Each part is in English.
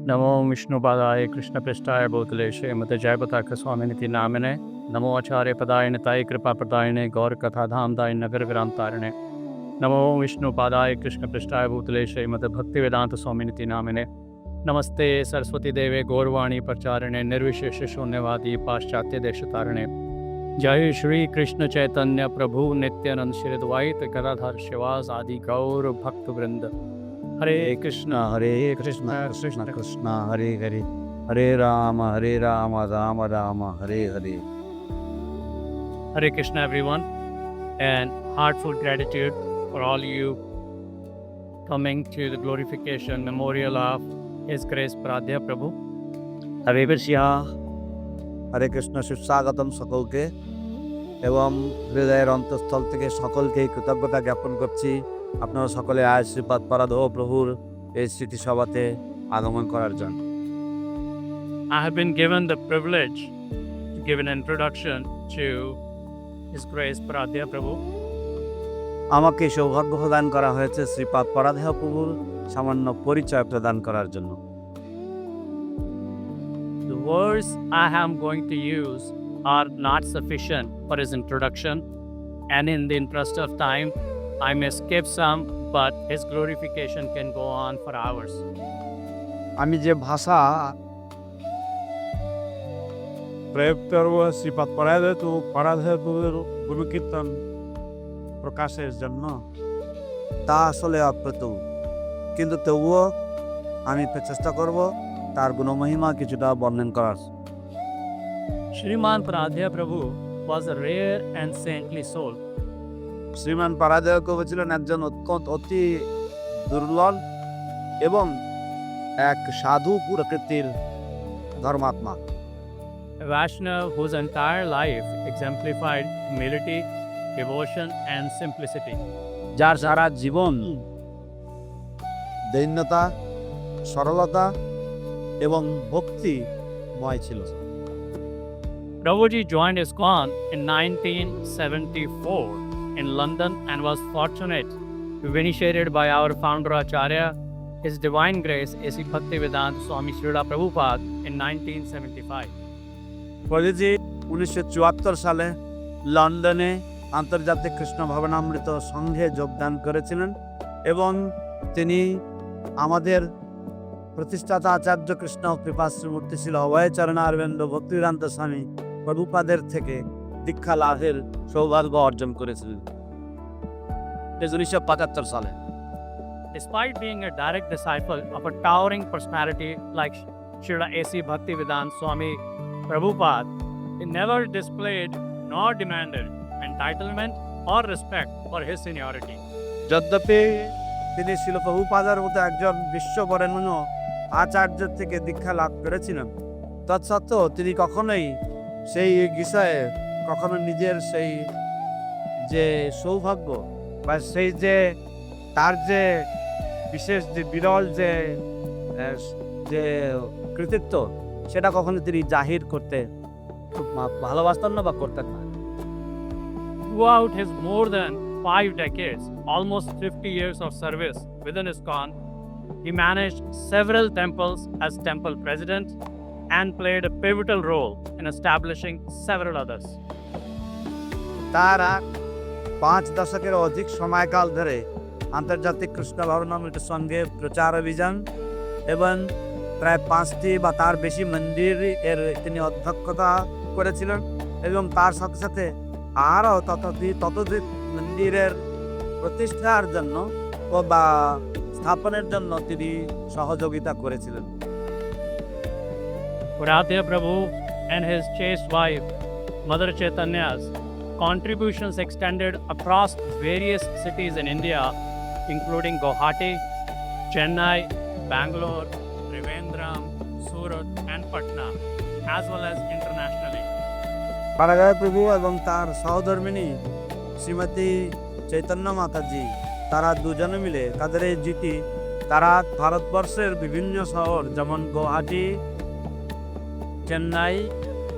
नमो विष्णुपादाय कृष्णपृष्ठाय भूतले श्रीमते जयपताख स्वामिनिति नामिने नमो आचार्य पदाय निताय कृपा प्रदायिने गौर कथा धामदाय नगर विराम तारिणे नमो विष्णुपादाय कृष्णपृष्ठाय भूतले श्रीमते भक्तिवेदांत स्वामिनिति नामिने नमस्ते सरस्वती देवे गौरवाणी प्रचारिणे निर्विशेष शून्यवादी पाश्चात्य देश तारिणे जय श्री कृष्ण चैतन्य प्रभु नित्यानंद श्री द्वैत गदाधर शिवास आदि गौर भक्त वृंद हरे कृष्ण कृष्ण कृष्ण हरे Ram Ram Ram Hare Hare. Hare Krishna everyone, and heartfelt gratitude for all you coming to the glorification memorial of His Grace Paradhyeya Prabhu. হরে কৃষ্ণ হরে কৃষ্ণ সুস্বাগতম সকলকে এবং হৃদয়ের অন্তঃস্থল থেকে সকলকে কৃতজ্ঞতা জ্ঞাপন করছি আপনারা সকলে আজ শ্রীপাদ পরাধেয় প্রভুর এই স্মৃতিসভাতে আগমন করার জন্য. I have been given the privilege to give an introduction to His Grace Paradhyeya Prabhu. আমাকে সৌভাগ্য প্রদান করা হয়েছে শ্রীপাদ পরাধেয় প্রভুর সামান্য পরিচয় প্রদান করার জন্য. The words I am going to use are not sufficient for his introduction, and in the interest of time, I may skip some, but his glorification can go on for hours. আমি যে ভাষা প্রয়োগ করব শ্রীপাদ পরাধেয় প্রভুর গুরু কীর্তন প্রকাশের জন্য তা আসলে অপ্রতুল, কিন্তু তবুও আমি চেষ্টা করব তার গুণমহিমা কিছুটা বর্ণন করার. Sriman Paradhyeya Prabhu was a rare and saintly soul. শ্রীমান পারাধেয় প্রভু ছিলেন একজন অতি দুর্লভ এবং এক সাধু প্রকৃতির ধর্মাত্মা. A Vaishnava whose entire life exemplified humility, devotion, and simplicity. যার সারা জীবন দৈন্যতা, সরলতা এবং ভক্তিময় ছিল. Prabhuji joined ISKCON in 1974 in London and was fortunate to be initiated by our founder Acharya, His Divine Grace A.C. Bhaktivedanta Swami Prabhupada in 1975. প্রভুজি 1974 সালে লন্ডনে আন্তর্জাতিক কৃষ্ণ ভাবনামৃত সংঘে যোগদান করেছিলেন এবং তিনি আমাদের প্রতিষ্ঠাতা আচার্য কৃষ্ণ কৃপাশ্রীমূর্তি ছিল অভয়চরণারবিন্দ ভক্তিবেদান্ত স্বামী প্রভুপাদের থেকে দীক্ষা লাভের সৌভাগ্য অর্জন করেছিলেন 1975 সালে. Despite being a direct disciple of a towering personality like Srila A.C. Bhaktivedanta Swami Prabhupada, he never displayed nor demanded entitlement or respect for his seniority. যদ্যপি তিনি শিল প্রভুপাদার মতো একজন বিশ্ববরেণ্য আচার্যের থেকে দীক্ষা লাভ করেছিলেন, তৎসত্ত্বেও তিনি কখনোই সেই বিষয়ে কখনো নিজের সেই যে সৌভাগ্য বা সেই যে তার যে বিশেষ যে বিরল যে যে কৃতিত্ব সেটা কখনো তিনি জাহির করতে ভালোবাসতেন না বা করতেন না. Throughout his more than 5 decades, almost 50 years of service within ISKCON, he managed several temples as temple president and played a pivotal role in establishing several others. তার 5 দশকের অধিক সময়কাল ধরে আন্তর্জাতিক কৃষ্ণ ভাবনামৃত সঙ্গে প্রচার অভিযান এবং প্রায় 5টি বা তার বেশি মন্দির এর তিনি অধ্যক্ষতা করেছিলেন এবং তার সাথে সাথে আরও ততোধিক মন্দিরের প্রতিষ্ঠার জন্য বা স্থাপনের জন্য তিনি সহযোগিতা করেছিলেন. Paradhyeya Prabhu and his chaste wife, Mother Chaitanya's contributions extended across various cities in India, including Guwahati, Chennai, Bangalore, Trivandrum, Surat, and Patna, as well as internationally. পারাধেয় প্রভু এবং তার সহধর্মিণী শ্রীমতী চৈতন্য মাতাজি তারা দুজনে মিলে তাদের এই জিটি তারা ভারতবর্ষের বিভিন্ন শহর যেমন গুয়াহাটি, চেন্নাই,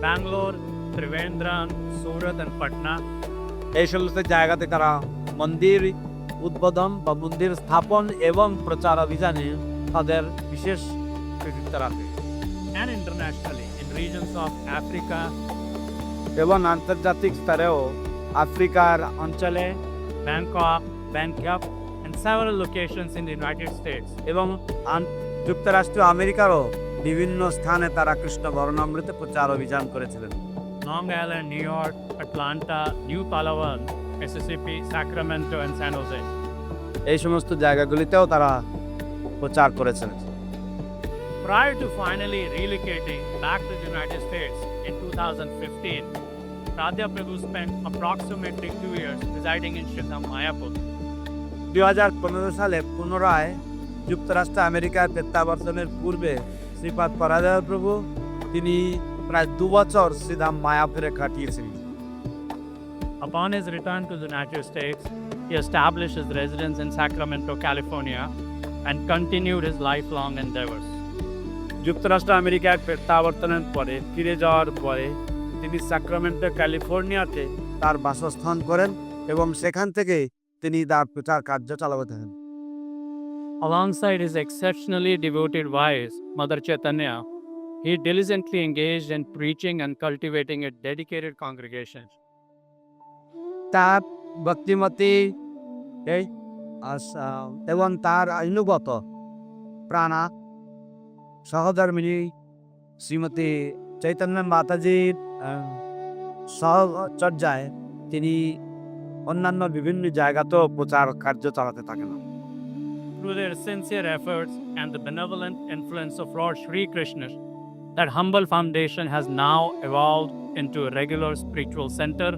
ব্যাঙ্গালোর, ত্রিভেন্দ্রম, সুরত এবং পাটনা এই সমস্ত জায়গাতে তারা মন্দির উদ্বোধন বা মন্দির স্থাপন এবং প্রচার অভিযানে তাদের বিশেষ কৃতিত্ব রাখে and internationally in regions of Africa, এবং আন্তর্জাতিক স্তরেও আফ্রিকার অঞ্চলে Bangkok, and several locations in the United States. এবং যুক্তরাষ্ট্র আমেরিকারও বিভিন্ন স্থানে তারা কৃষ্ণ বর্ণামৃত প্রচার অভিযান করেছিলেন। Long Island, New York, Atlanta, New Talavan, Mississippi, Sacramento, and San Jose. এই সমস্ত জায়গাগুলিতেও তারা প্রচার করেছেন। Prior to finally relocating back to the United States in 2015, Paradhyeya Prabhu spent approximately 2 years residing in Srila Mayapur. 2015 সালে পুনরায় যুক্তরাষ্ট্র আমেরিকার প্রত্যাবর্তনের পূর্বে শ্রীপাদ পরাধেয় প্রভু তিনি প্রায় 2 বছর শ্রীধাম মায়াপুরে কাটিয়েছিলেন। Upon his return to the United States, he established his residence in Sacramento, California, and continued his lifelong endeavors. যুক্তরাষ্ট্র আমেরিকার প্রত্যাবর্তনের পরে ফিরে যাওয়ার পরে তিনি সাক্রামেন্টো ক্যালিফোর্নিয়াতে তার বাসস্থান করেন এবং সেখান থেকে তিনি তার প্রচার কার্য চালাতে থাকেন। Alongside his exceptionally devoted wife, Mother Chaitanya, he diligently engaged in preaching and cultivating a dedicated congregation. তার ভক্তিমতী এবং তার অনুগত প্রাণা সহধর্মিনী শ্রীমতী চৈতন্য মাতাজির সহচর্যায় তিনি অন্যান্য বিভিন্ন জায়গাতেও প্রচার কার্য চালাতে থাকেন। Through their sincere efforts and the benevolent influence of Lord Sri Krishna, that humble foundation has now evolved into a regular spiritual center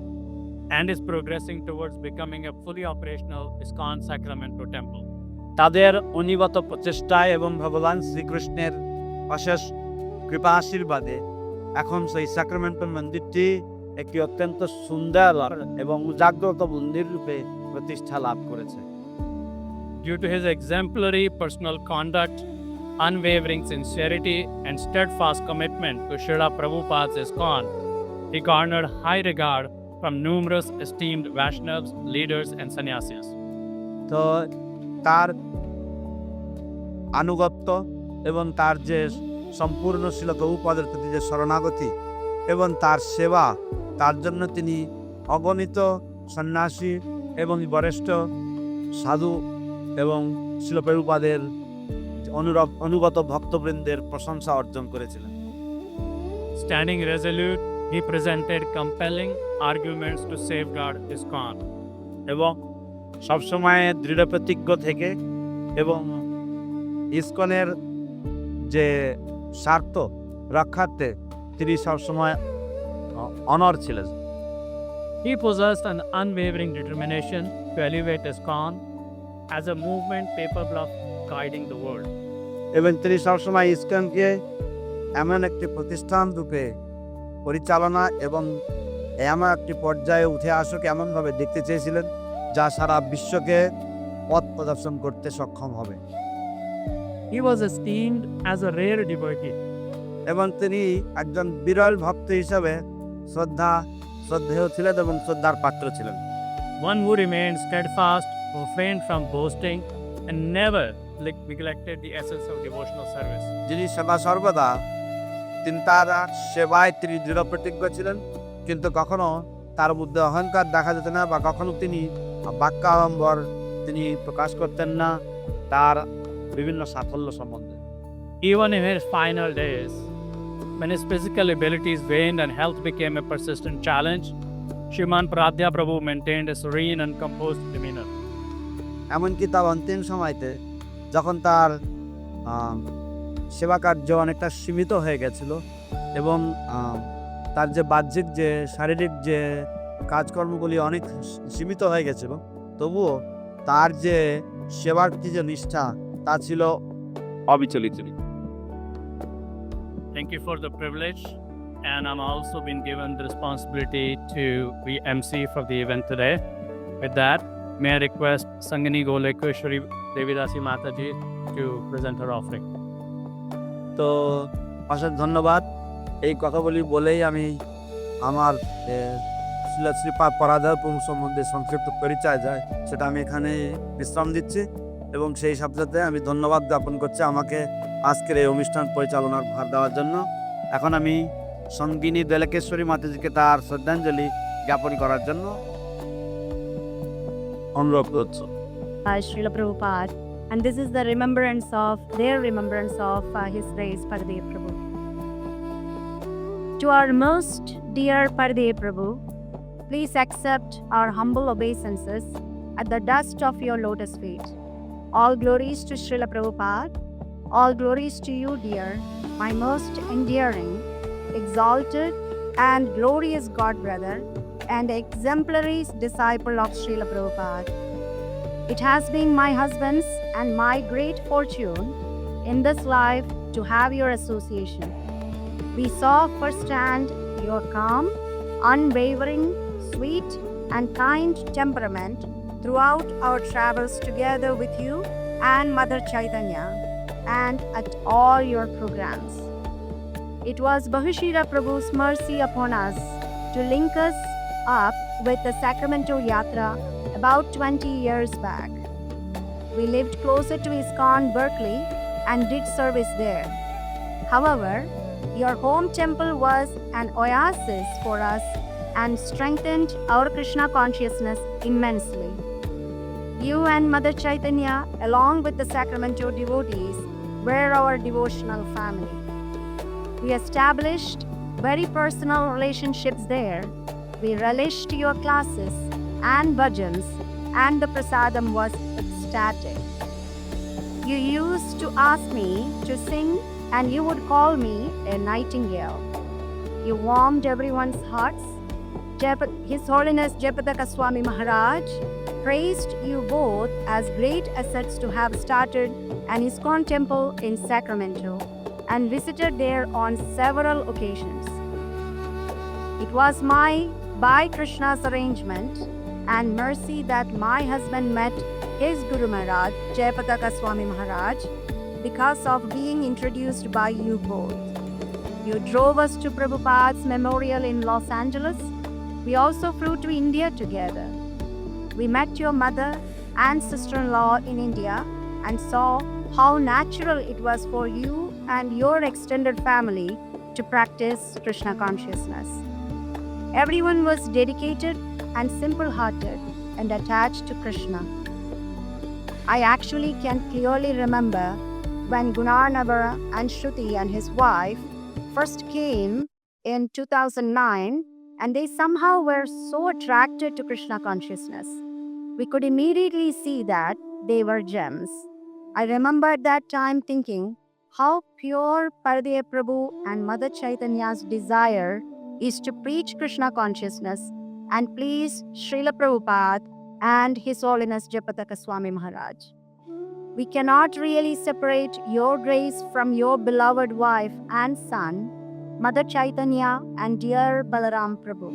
and is progressing towards becoming a fully operational ISKCON Sacramento temple. তাদের অনিগত প্রচেষ্টায় এবং ভগবান শ্রীকৃষ্ণের অশেষ কৃপা আশীর্বাদে এখন সেই সাক্রামেন্টো মন্দিরটি একটি অত্যন্ত সুন্দর এবং জাগ্রত মন্দির রূপে প্রতিষ্ঠা লাভ করেছে। Due to his exemplary personal conduct, unwavering sincerity, and steadfast commitment to Srila Prabhupada's ISKCON, he garnered high regard from numerous esteemed Vaishnavas, leaders, and sannyasis. তো তার আনুগত্য এবং তার যে সম্পূর্ণ শ্রীল প্রভুপাদের প্রতি যে শরণাগতি এবং তার সেবা, তার জন্য তিনি অগণিত সন্ন্যাসী এবং বরিষ্ঠ সাধু এবং শ্রীল প্রভুপাদের অনুগত ভক্তবৃন্দের প্রশংসা অর্জন করেছিলেন। Standing resolute, he presented compelling arguments to safeguard ISKCON. এবং সবসময় দৃঢ় প্রতিজ্ঞ থেকে এবং ইসকনের যে স্বার্থ রক্ষার্থে তিনি সবসময় অনর ছিলেন। He possessed an unwavering determination to elevate ISKCON as a movement capable of guiding the world. এবং তিনি সবসময় ইসকনকে এমন একটি প্রতিষ্ঠান রূপে পরিচালনা এবং এমন একটি পর্যায়ে উঠে আসুক এমনভাবে দেখতে চেয়েছিলেন যা সারা বিশ্বকে পথ প্রদর্শন করতে সক্ষম হবে। He was esteemed as a rare devotee, এবং তিনি একজন বিরল ভক্ত হিসাবে শ্রদ্ধেয় ছিলেন এবং শ্রদ্ধার পাত্র ছিলেন। one who remained steadfast, refrained from boasting, and never neglected the essence of devotional service. যিনি সদা সর্বদা তিনি তার সেবায় তিনি দৃঢ় প্রতিজ্ঞ ছিলেন, কিন্তু কখনো তার মধ্যে অহংকার দেখা যেত না বা কখনো তিনি বাক্যাড়ম্বর তিনি প্রকাশ করতেন না তার বিভিন্ন সাফল্য সম্বন্ধে। Even in his final days, when his physical abilities waned and health became a persistent challenge, Sriman Paradhyeya Prabhu maintained a serene and composed demeanor. এমনকি তার অন্তিম সময়তে যখন তার সেবা কার্য অনেকটা সীমিত হয়ে গেছিল এবং তার যে বাহ্যিক যে শারীরিক যে কাজকর্মগুলি অনেক সীমিত হয়ে গেছিল, তবুও তার যে সেবার যে নিষ্ঠা তা ছিল অবিচলিত। Thank you for the privilege, and I'm also been given the responsibility to be MC for the event today. With that, may I request Sangani Golekeshwari Devidasi Mataji to present her offering. তো অশেষ ধন্যবাদ। এই কথাগুলি বলেই আমি আমার শ্রীপাদ পরাধেয় প্রভু সম্বন্ধে সংক্ষিপ্ত পরিচয় যায় সেটা আমি এখানে বিশ্রাম দিচ্ছি। এবং সেই সাথে সাথে আমি ধন্যবাদ জ্ঞাপন করছি আমাকে আজকের এই অনুষ্ঠান পরিচালনার ভার দেওয়ার জন্য। এখন আমি সঙ্গিনী দেলকেশ্বরী মাতাজিকে তার শ্রদ্ধাঞ্জলি জ্ঞাপন করার জন্য অনুরোধ করছি। Srila Prabhupada, and this is the their remembrance of His Grace Paradhyeya Prabhu. To our most dear Paradhyeya Prabhu, please accept our humble obeisances at the dust of your lotus feet. All glories to Srila Prabhupada, all glories to you, dear, my most endearing, exalted, and glorious God brother, and exemplary disciple of Srila Prabhupada. It has been my husband's and my great fortune in this life to have your association. We saw firsthand your calm, unwavering, sweet, and kind temperament throughout our travels together with you and Mother Chaitanya and at all your programs. It was Bhaktivedanta Prabhu's mercy upon us to link us up with the Sacramento Yatra about 20 years back. We lived closer to ISKCON Berkeley and did service there. However, your home temple was an oasis for us and strengthened our Krishna consciousness immensely. You and Mother Chaitanya, along with the Sacramento devotees, were our devotional family. We established very personal relationships there. We relished your classes and bhajans, and the prasadam was ecstatic. You used to ask me to sing, and you would call me a nightingale. You warmed everyone's hearts. His Holiness Jayapataka Swami Maharaj praised you both as great assets to have started an ISKCON temple in Sacramento and visited there on several occasions. It was by Krishna's arrangement and mercy that my husband met his Guru Maharaj, Jayapataka Swami Maharaj, because of being introduced by you both. You drove us to Prabhupada's memorial in Los Angeles. We also flew to India together. We met your mother and sister-in-law in India and saw how natural it was for you and your extended family to practice Krishna consciousness. Everyone was dedicated and simple-hearted and attached to Krishna. I actually can clearly remember when Gunarnavara and Shruti and his wife first came in 2009, and they somehow were so attracted to Krishna consciousness. We could immediately see that they were gems. I remember at that time thinking how pure Paradhyeya Prabhu and Mother Chaitanya's desire is to preach Krishna consciousness and please Srila Prabhupada and His Holiness Jayapataka Swami Maharaj. We cannot really separate your grace from your beloved wife and son, Mother Chaitanya and dear Balaram Prabhu.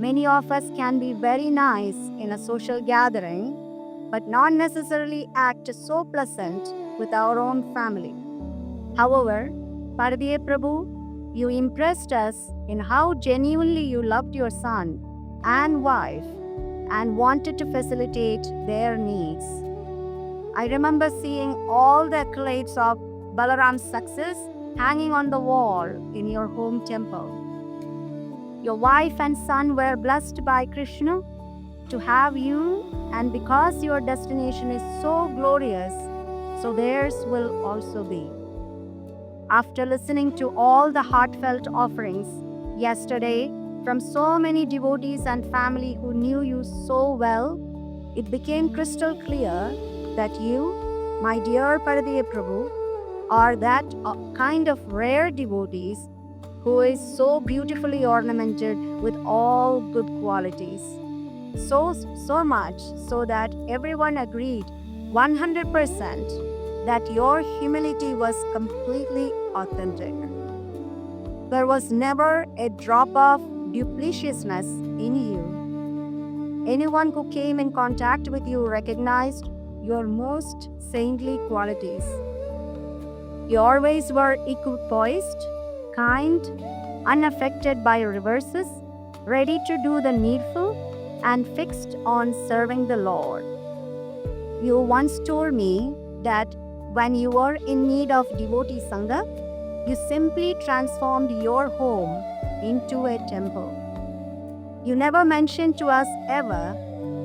Many of us can be very nice in a social gathering, but not necessarily act so pleasant with our own family. However, Paradhyeya Prabhu, you impressed us in how genuinely you loved your son and wife and wanted to facilitate their needs. I remember seeing all the accolades of Balaram's success hanging on the wall in your home temple. Your wife and son were blessed by Krishna to have you, and because your destination is so glorious, so theirs will also be. After listening to all the heartfelt offerings yesterday from so many devotees and family who knew you so well, it became crystal clear that you, my dear Paradhyeya Prabhu, are that kind of rare devotees who is so beautifully ornamented with all good qualities. So much so that everyone agreed 100% that your humility was completely authentic. There was never a drop of dupliciousness in you. Anyone who came in contact with you recognized your most saintly qualities. You always were equipoised, kind, unaffected by reverses, ready to do the needful, and fixed on serving the Lord. You once told me that when you were in need of devotee sangha, you simply transformed your home into a temple. You never mentioned to us ever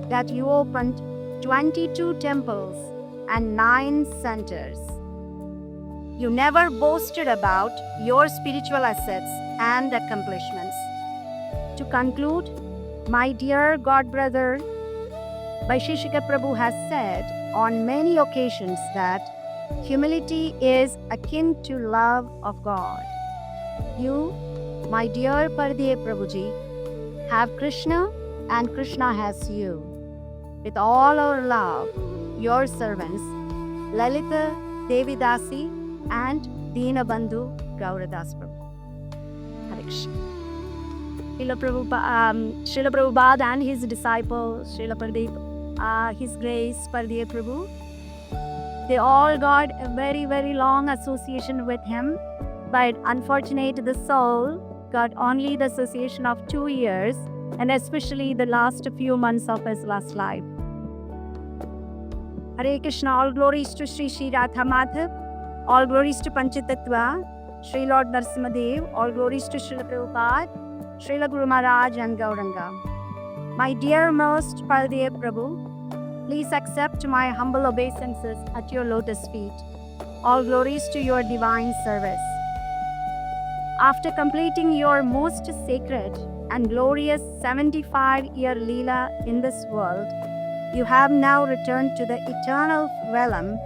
that you opened 22 temples and 9 centers. You never boasted about your spiritual assets and accomplishments. To conclude, my dear God brother, Vaisheshika Prabhu has said on many occasions that humility is akin to love of God. You, my dear Paradhyeya Prabhuji, have Krishna and Krishna has you. With all our love, your servants, Lalita Devidasi and Deenabandhu Gauradas Prabhu. Hare Krishna. Srila Prabhupada and his disciple, Srila Pradeep, His Grace Paradhyeya Prabhu, they all got a very, very long association with him, but unfortunately the soul got only the association of 2 years, and especially the last few months of his last life. Hare Krishna, all glories to Sri Radha Madhav, all glories to Panchatattva, Sri Lord Narasimhadev, all glories to Srila Prabhupada, Srila Guru Maharaj and Gauranga. My dear most Paradhyeya Prabhu, please accept my humble obeisances at your lotus feet. All glories to your divine service. After completing your most sacred and glorious 75-year Leela in this world, you have now returned to the eternal realm,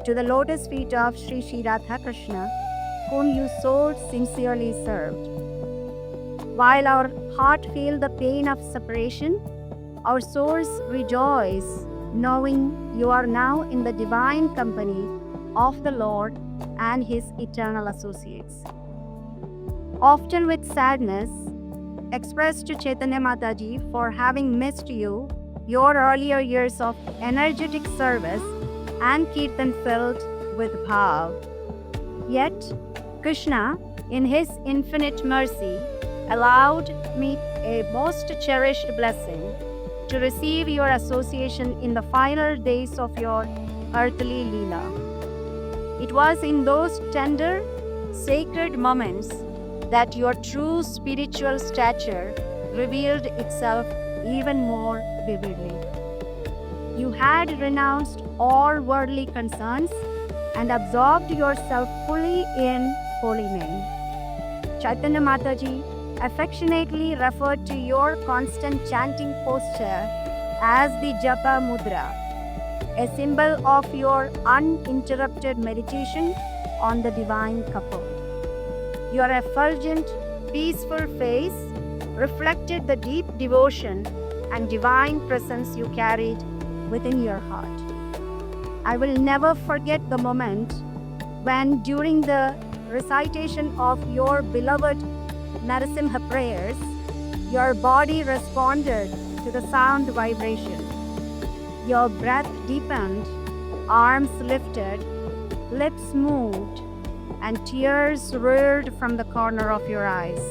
to the lotus feet of Sri Radha Krishna, whom you so sincerely served. While our heart feels the pain of separation, our souls rejoice knowing you are now in the divine company of the Lord and His eternal associates. Often with sadness, expressed to Chaitanya Mataji for having missed you, your earlier years of energetic service and kirtan filled with bhav. Yet, Krishna, in His infinite mercy, allowed me a most cherished blessing to receive your association in the final days of your earthly Leela. It was in those tender, sacred moments that your true spiritual stature revealed itself even more vividly. You had renounced all worldly concerns and absorbed yourself fully in holy name. Chaitanya Mataji affectionately referred to your constant chanting posture as the Japa Mudra, a symbol of your uninterrupted meditation on the divine couple. Your effulgent, peaceful face reflected the deep devotion and divine presence you carried within your heart. I will never forget the moment when, during the recitation of your beloved Narasimha prayers, your body responded to the sound vibration. Your breath deepened, arms lifted, lips moved, and tears roared from the corner of your eyes.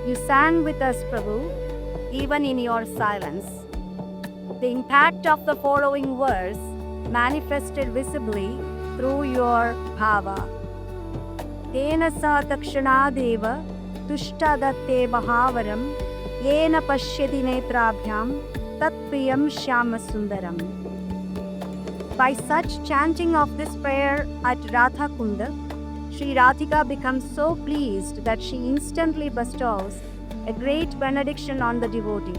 You sang with us, Prabhu, even in your silence. The impact of the following verse manifested visibly through your bhava. Tena sa takshanadeva tushta-datte bahavaram yena pashyati netrabhyam tat-priyam shyama sundaram. By such chanting of this prayer at Radha Kunda, Sri Radhika becomes so pleased that she instantly bestows a great benediction on the devotee,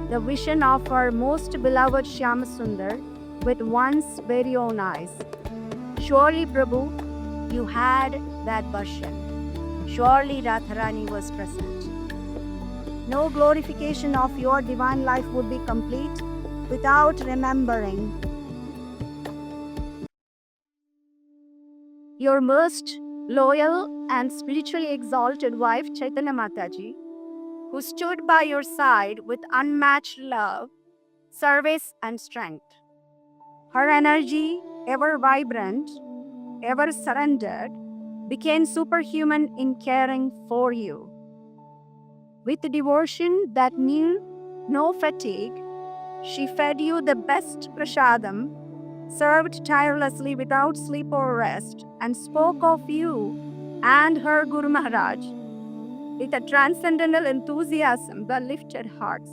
the vision of her most beloved Shyama Sundar with one's very own eyes. Surely, Prabhu, you had that darshan. Surely Radharani was present. No glorification of your divine life would be complete without remembering your most loyal and spiritually exalted wife, Chaitanya Mataji, who stood by your side with unmatched love, service, and strength. Her energy, ever vibrant, ever surrendered, became superhuman in caring for you. With devotion that knew no fatigue, she fed you the best prasadam served tirelessly without sleep or rest, and spoke of you and her Guru Maharaj with a transcendental enthusiasm that lifted hearts.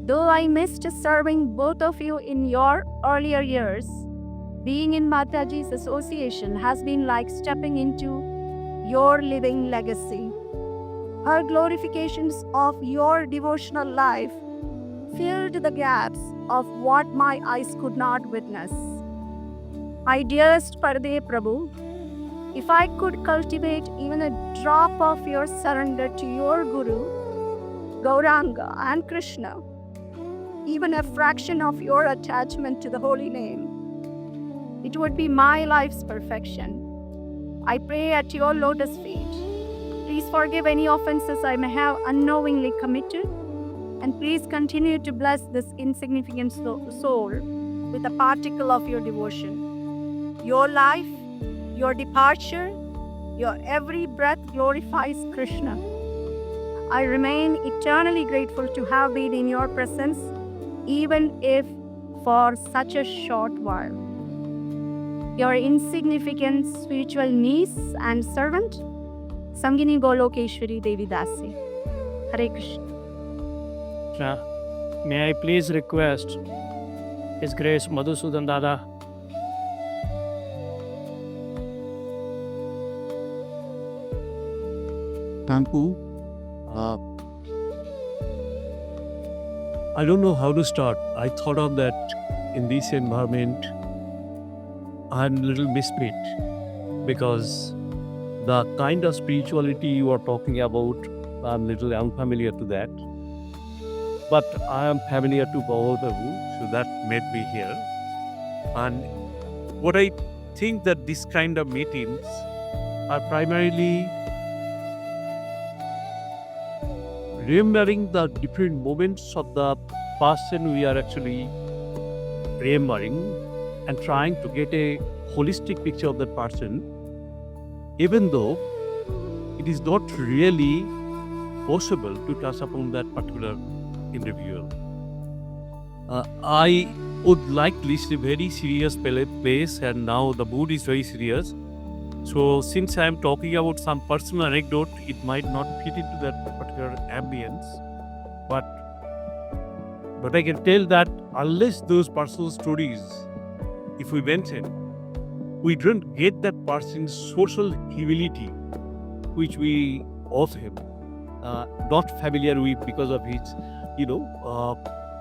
Though I missed serving both of you in your earlier years, being in Mataji's association has been like stepping into your living legacy. Her glorifications of your devotional life filled the gaps of what my eyes could not witness. My dearest Paradhyeya Prabhu, if I could cultivate even a drop of your surrender to your Guru, Gauranga and Krishna, even a fraction of your attachment to the holy name, it would be my life's perfection. I pray at your lotus feet. Please forgive any offenses I may have unknowingly committed, and please continue to bless this insignificant soul with a particle of your devotion. Your life, your departure, your every breath glorifies Krishna. I remain eternally grateful to have been in your presence, even if for such a short while. Your insignificant spiritual niece and servant, Sangini Golokeshwari Devi Dasi. Hare Krishna. May I please request His Grace Madhusudan Dada. Thank you. I don't know how to start. I thought of that in this environment. I'm a little missplit because the kind of spirituality you are talking about, I'm a little unfamiliar to that. But I am familiar to both of you, so that made me here. And what I think that this kind of meetings are primarily remembering the different moments of the person we are actually remembering and trying to get a holistic picture of that person, even though it is not really possible to touch upon that particular individual. I would like to list a very serious place, and now the mood is very serious. So since I am talking about some personal anecdote, it might not fit into that particular ambience. But I can tell that unless those personal stories, if we mention, we don't get that person's social humility, which we of him not familiar with because of his,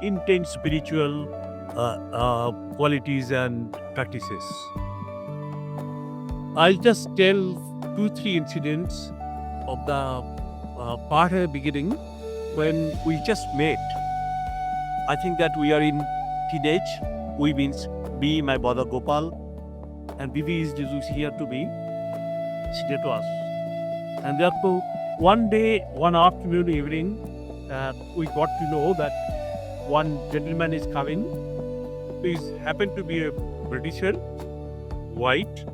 intense spiritual qualities and practices. I'll just tell 2-3 incidents of the part at the beginning when we just met. I think that we are in teenage. We means me, my brother Gopal, and Bibi is here to be seated to us. And therefore, one day, one afternoon, evening, we got to know that one gentleman is coming. He happened to be a Britisher, white,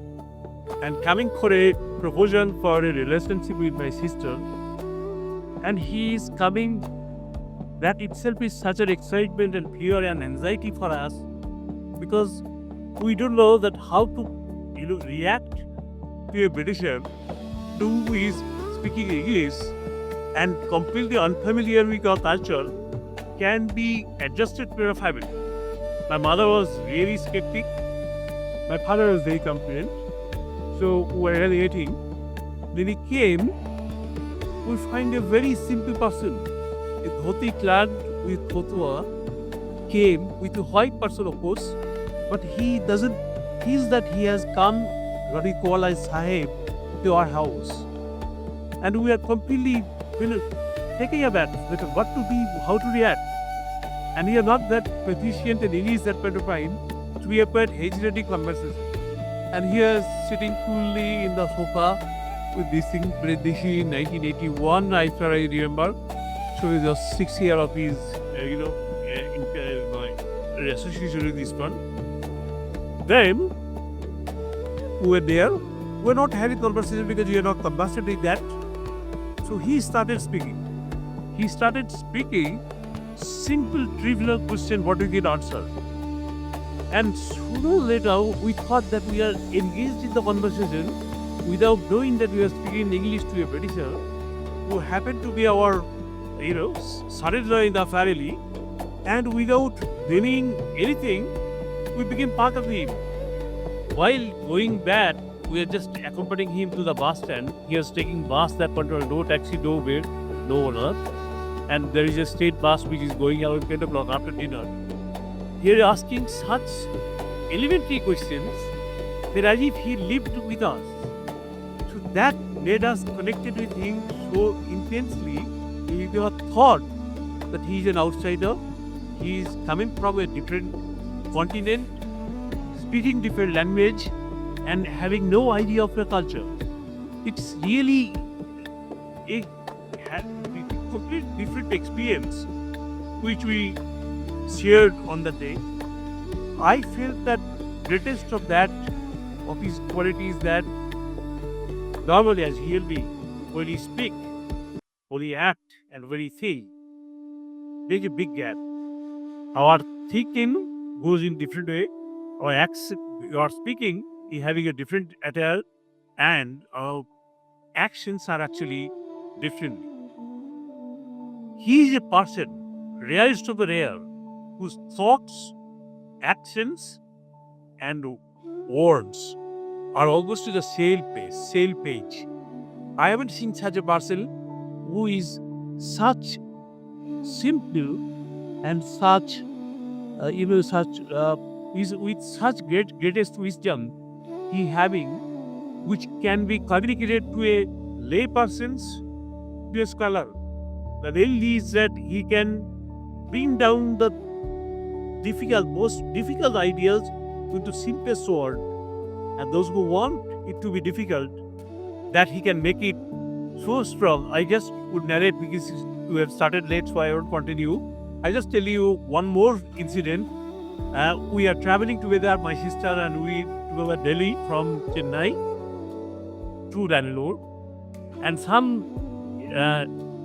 and coming for a proposal for a relationship with my sister. And he is coming. That itself is such an excitement and fear and anxiety for us, because we don't know that how to react to a Britisher who is speaking English and completely unfamiliar with our culture can be adjusted to a family. My mother was really skeptic. My father was very confident. So we were really eating. When he came, we find a very simple person. A dhoti clad with dhotwa came with a white person, of course, but he doesn't feel that he has come, what we call as Sahib, to our house. And we are completely taking aback, like what to do, how to react. And we are not that proficient in English that point of time, so we are quite hesitating conversation. And he is sitting coolly in the sofa with this thing, this is 1981, I remember. So it was 6 years of his, association with this one. Then, we were there. We were not having conversation because we are not conversant with that. So he started speaking. simple, trivial question what we can answer. And sooner or later, we thought that we are engaged in the conversation without knowing that we are speaking English to a Britisher who happened to be our, son-in-law in the family, and without knowing anything, we became part of him. While going back, we are just accompanying him to the bus stand. He was taking bus that particular, no taxi, no bed, no owner. And there is a state bus which is going out at 10 o'clock after dinner. He is asking such elementary questions that as if he lived with us. So that made us connected with him so intensely. We never thought that he is an outsider. He is coming from a different continent, speaking different language, and having no idea of the culture. It's really a complete different experience which we shared on the day. I felt that greatest of his qualities that normally as he'll be, when he speak, when he act, and when he think, there's a big gap. Our thinking goes in different way. Our speaking is having a different attire, and our actions are actually different. He is a person, rarest of the rare, whose thoughts, actions, and words are almost to the same page. I haven't seen such a person who is such simple and such, is with such greatest wisdom he having, which can be communicated to a lay person's to a scholar. The reality is that he can bring down the most difficult ideas into simplest word, and those who want it to be difficult, that he can make it so strong. I just would narrate because we have started late, so I won't continue. I just tell you one more incident. We are traveling together, my sister and we, to Delhi from Chennai to Bangalore, and some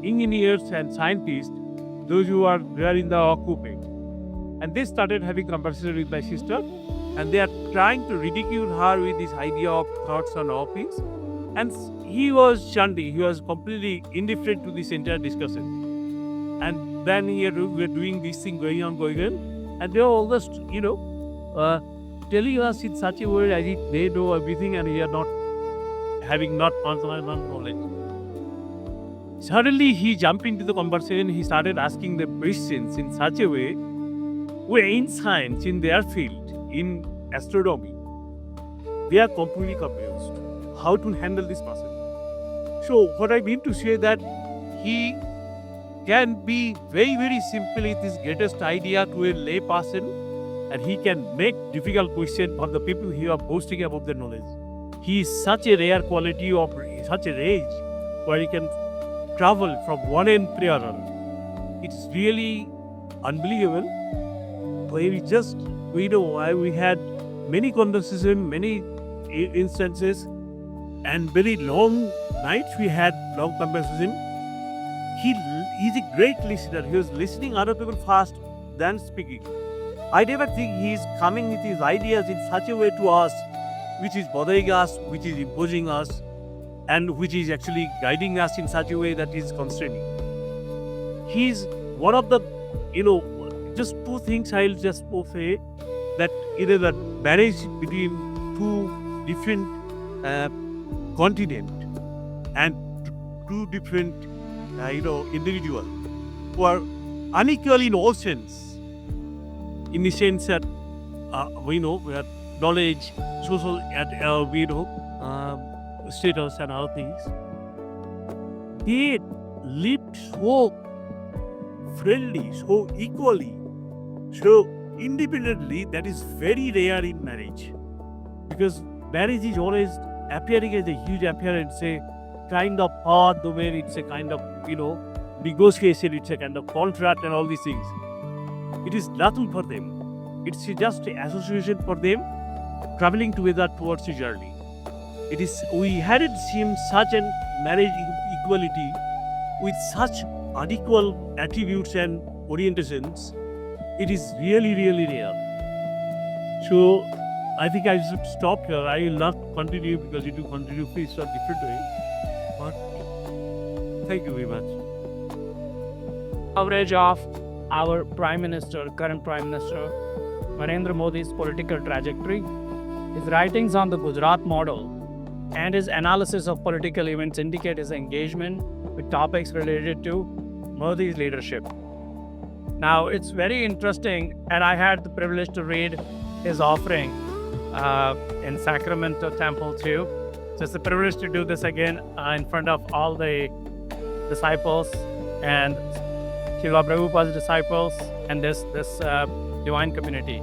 engineers and scientists, those who are there in the occupant, and they started having conversation with my sister, and they are trying to ridicule her with this idea of thoughts on office. And he was chanting, he was completely indifferent to this entire discussion. And then we were doing this thing going on, and they were almost, telling us in such a way as if they know everything and we are not having not knowledge. Suddenly he jumped into the conversation, he started asking the questions in such a way where in science, in their field, in astronomy, they are completely confused how to handle this person. So what I mean to say that he can be very, very simple with his greatest idea to a lay person, and he can make difficult questions for the people who are boasting about their knowledge. He is such a rare quality of such a range where he can travel from one end to another. It's really unbelievable. We had many conversations, many instances, and very long nights we had long conversation. He's a great listener. He was listening other people fast than speaking. I never think he is coming with his ideas in such a way to us, which is bothering us, which is imposing us, and which is actually guiding us in such a way that is constraining. He's one of the, just two things I'll just say, that either the marriage between two different continents and two different individuals who are unequal in all sense, in the sense that we have knowledge, social, status and other things. They lived so friendly, so equally, so independently, that is very rare in marriage. Because marriage is always appearing as a huge appearance, a kind of power domain, it's a kind of, negotiation, it's a kind of contract and all these things. It is nothing for them. It's just an association for them traveling together towards a journey. We hadn't seen such a marriage equality with such unequal attributes and orientations, it is really, really rare. So I think I should stop here. I will not continue because it will continue please a different way. But thank you very much. Coverage of our Prime Minister, current Prime Minister, Narendra Modi's political trajectory, his writings on the Gujarat model, and his analysis of political events indicate his engagement with topics related to Modi's leadership. Now, it's very interesting, and I had the privilege to read his offering in Sacramento Temple too. So it's a privilege to do this again in front of all the disciples and Srila Prabhupada's disciples and this divine community.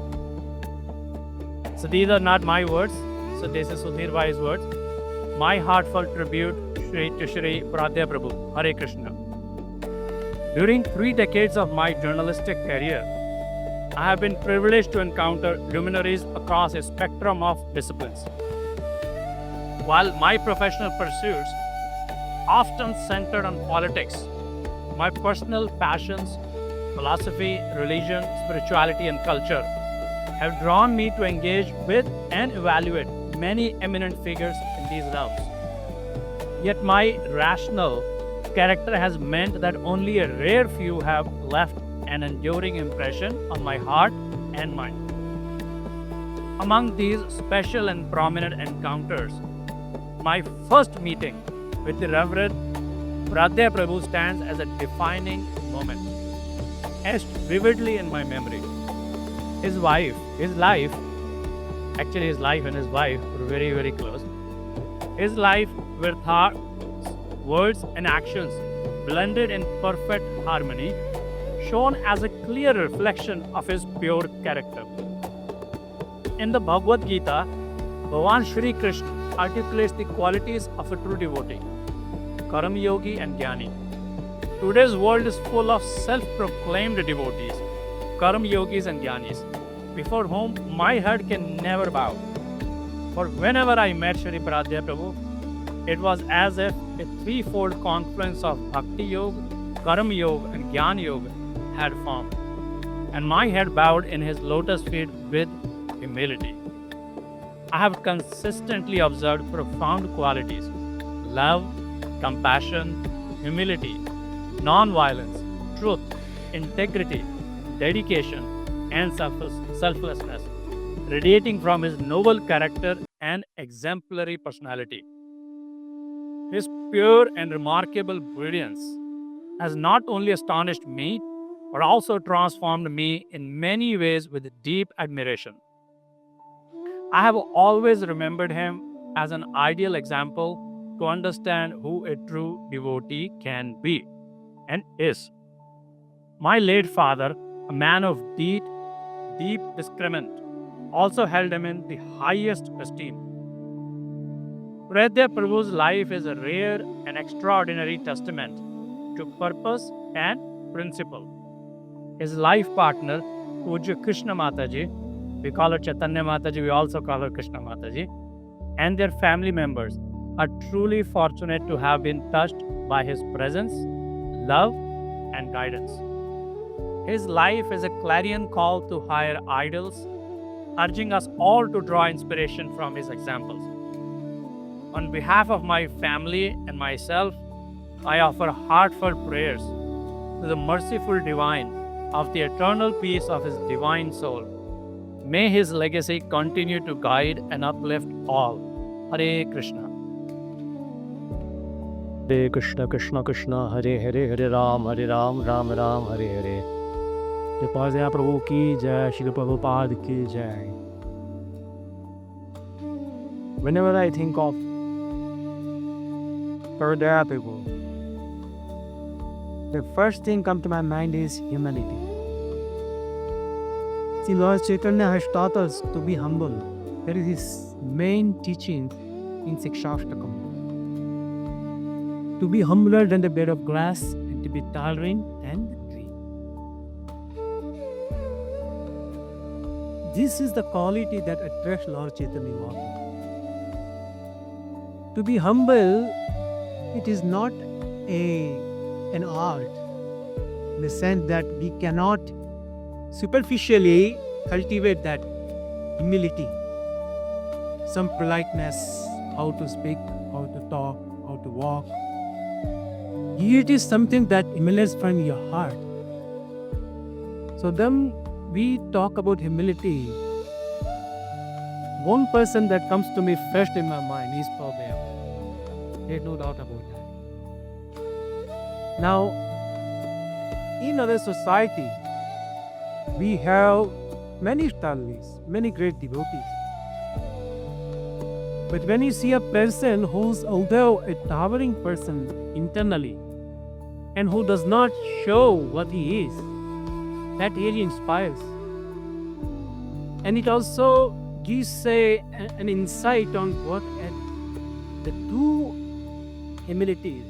So these are not my words. So this is Sudhir Bhai's words. My heartfelt tribute to Sri Paradhyeya Prabhu. Hare Krishna. During 3 decades of my journalistic career, I have been privileged to encounter luminaries across a spectrum of disciplines. While my professional pursuits often centered on politics, my personal passions, philosophy, religion, spirituality, and culture have drawn me to engage with and evaluate many eminent figures in these realms. Yet my rational character has meant that only a rare few have left an enduring impression on my heart and mind. Among these special and prominent encounters, my first meeting with the Reverend Paradhyeya Prabhu stands as a defining moment, etched vividly in my memory. His life and his wife were very, very close. His life where thoughts, words, and actions blended in perfect harmony, shown as a clear reflection of his pure character. In the Bhagavad Gita, Bhagavan Shri Krishna articulates the qualities of a true devotee, Karam Yogi and Jnani. Today's world is full of self-proclaimed devotees, Karam Yogis and Jnanis, before whom my head can never bow. For whenever I met Shri Paradhyeya Prabhu, it was as if a threefold confluence of Bhakti Yoga, Karma Yoga, and Jnana Yoga had formed, and my head bowed in his lotus feet with humility. I have consistently observed profound qualities: love, compassion, humility, non-violence, truth, integrity, dedication, and selflessness, radiating from his noble character and exemplary personality. His pure and remarkable brilliance has not only astonished me, but also transformed me in many ways with deep admiration. I have always remembered him as an ideal example to understand who a true devotee can be and is. My late father, a man of deep discernment, also held him in the highest esteem. Paradhyeya Prabhu's life is a rare and extraordinary testament to purpose and principle. His life partner, Pujya Krishna Mataji, we call her Chaitanya Mataji, we also call her Krishna Mataji, and their family members are truly fortunate to have been touched by his presence, love, and guidance. His life is a clarion call to higher ideals, urging us all to draw inspiration from his examples. On behalf of my family and myself, I offer heartfelt prayers to the merciful divine of the eternal peace of his divine soul. May his legacy continue to guide and uplift all. Hare Krishna. Hare Krishna, Krishna Krishna, Hare Hare, Hare Ram, Ram Ram, Hare Hare. Srila Paradhyeya Prabhu ki jai, Srila Prabhupada ki jai. Whenever I think of Paradhyeya Prabhu, the first thing come to my mind is humility. See, Lord Chaitanya has taught us to be humble. That is his main teaching in Sikshashtakam. To be humbler than the blade of grass and to be tolerant than the tree. This is the quality that attracts Lord Chaitanya Mahaprabhu. To be humble, it is not an art, the sense that we cannot superficially cultivate that humility, some politeness, how to speak, how to talk, how to walk. It is something that emanates from your heart. So then we talk about humility. One person that comes to me first in my mind is Prabhupada. There's no doubt about that. Now, in other society, we have many studies, many great devotees. But when you see a person who's although a towering person internally and who does not show what he is, that really inspires. And it also gives an insight on what the true humility is.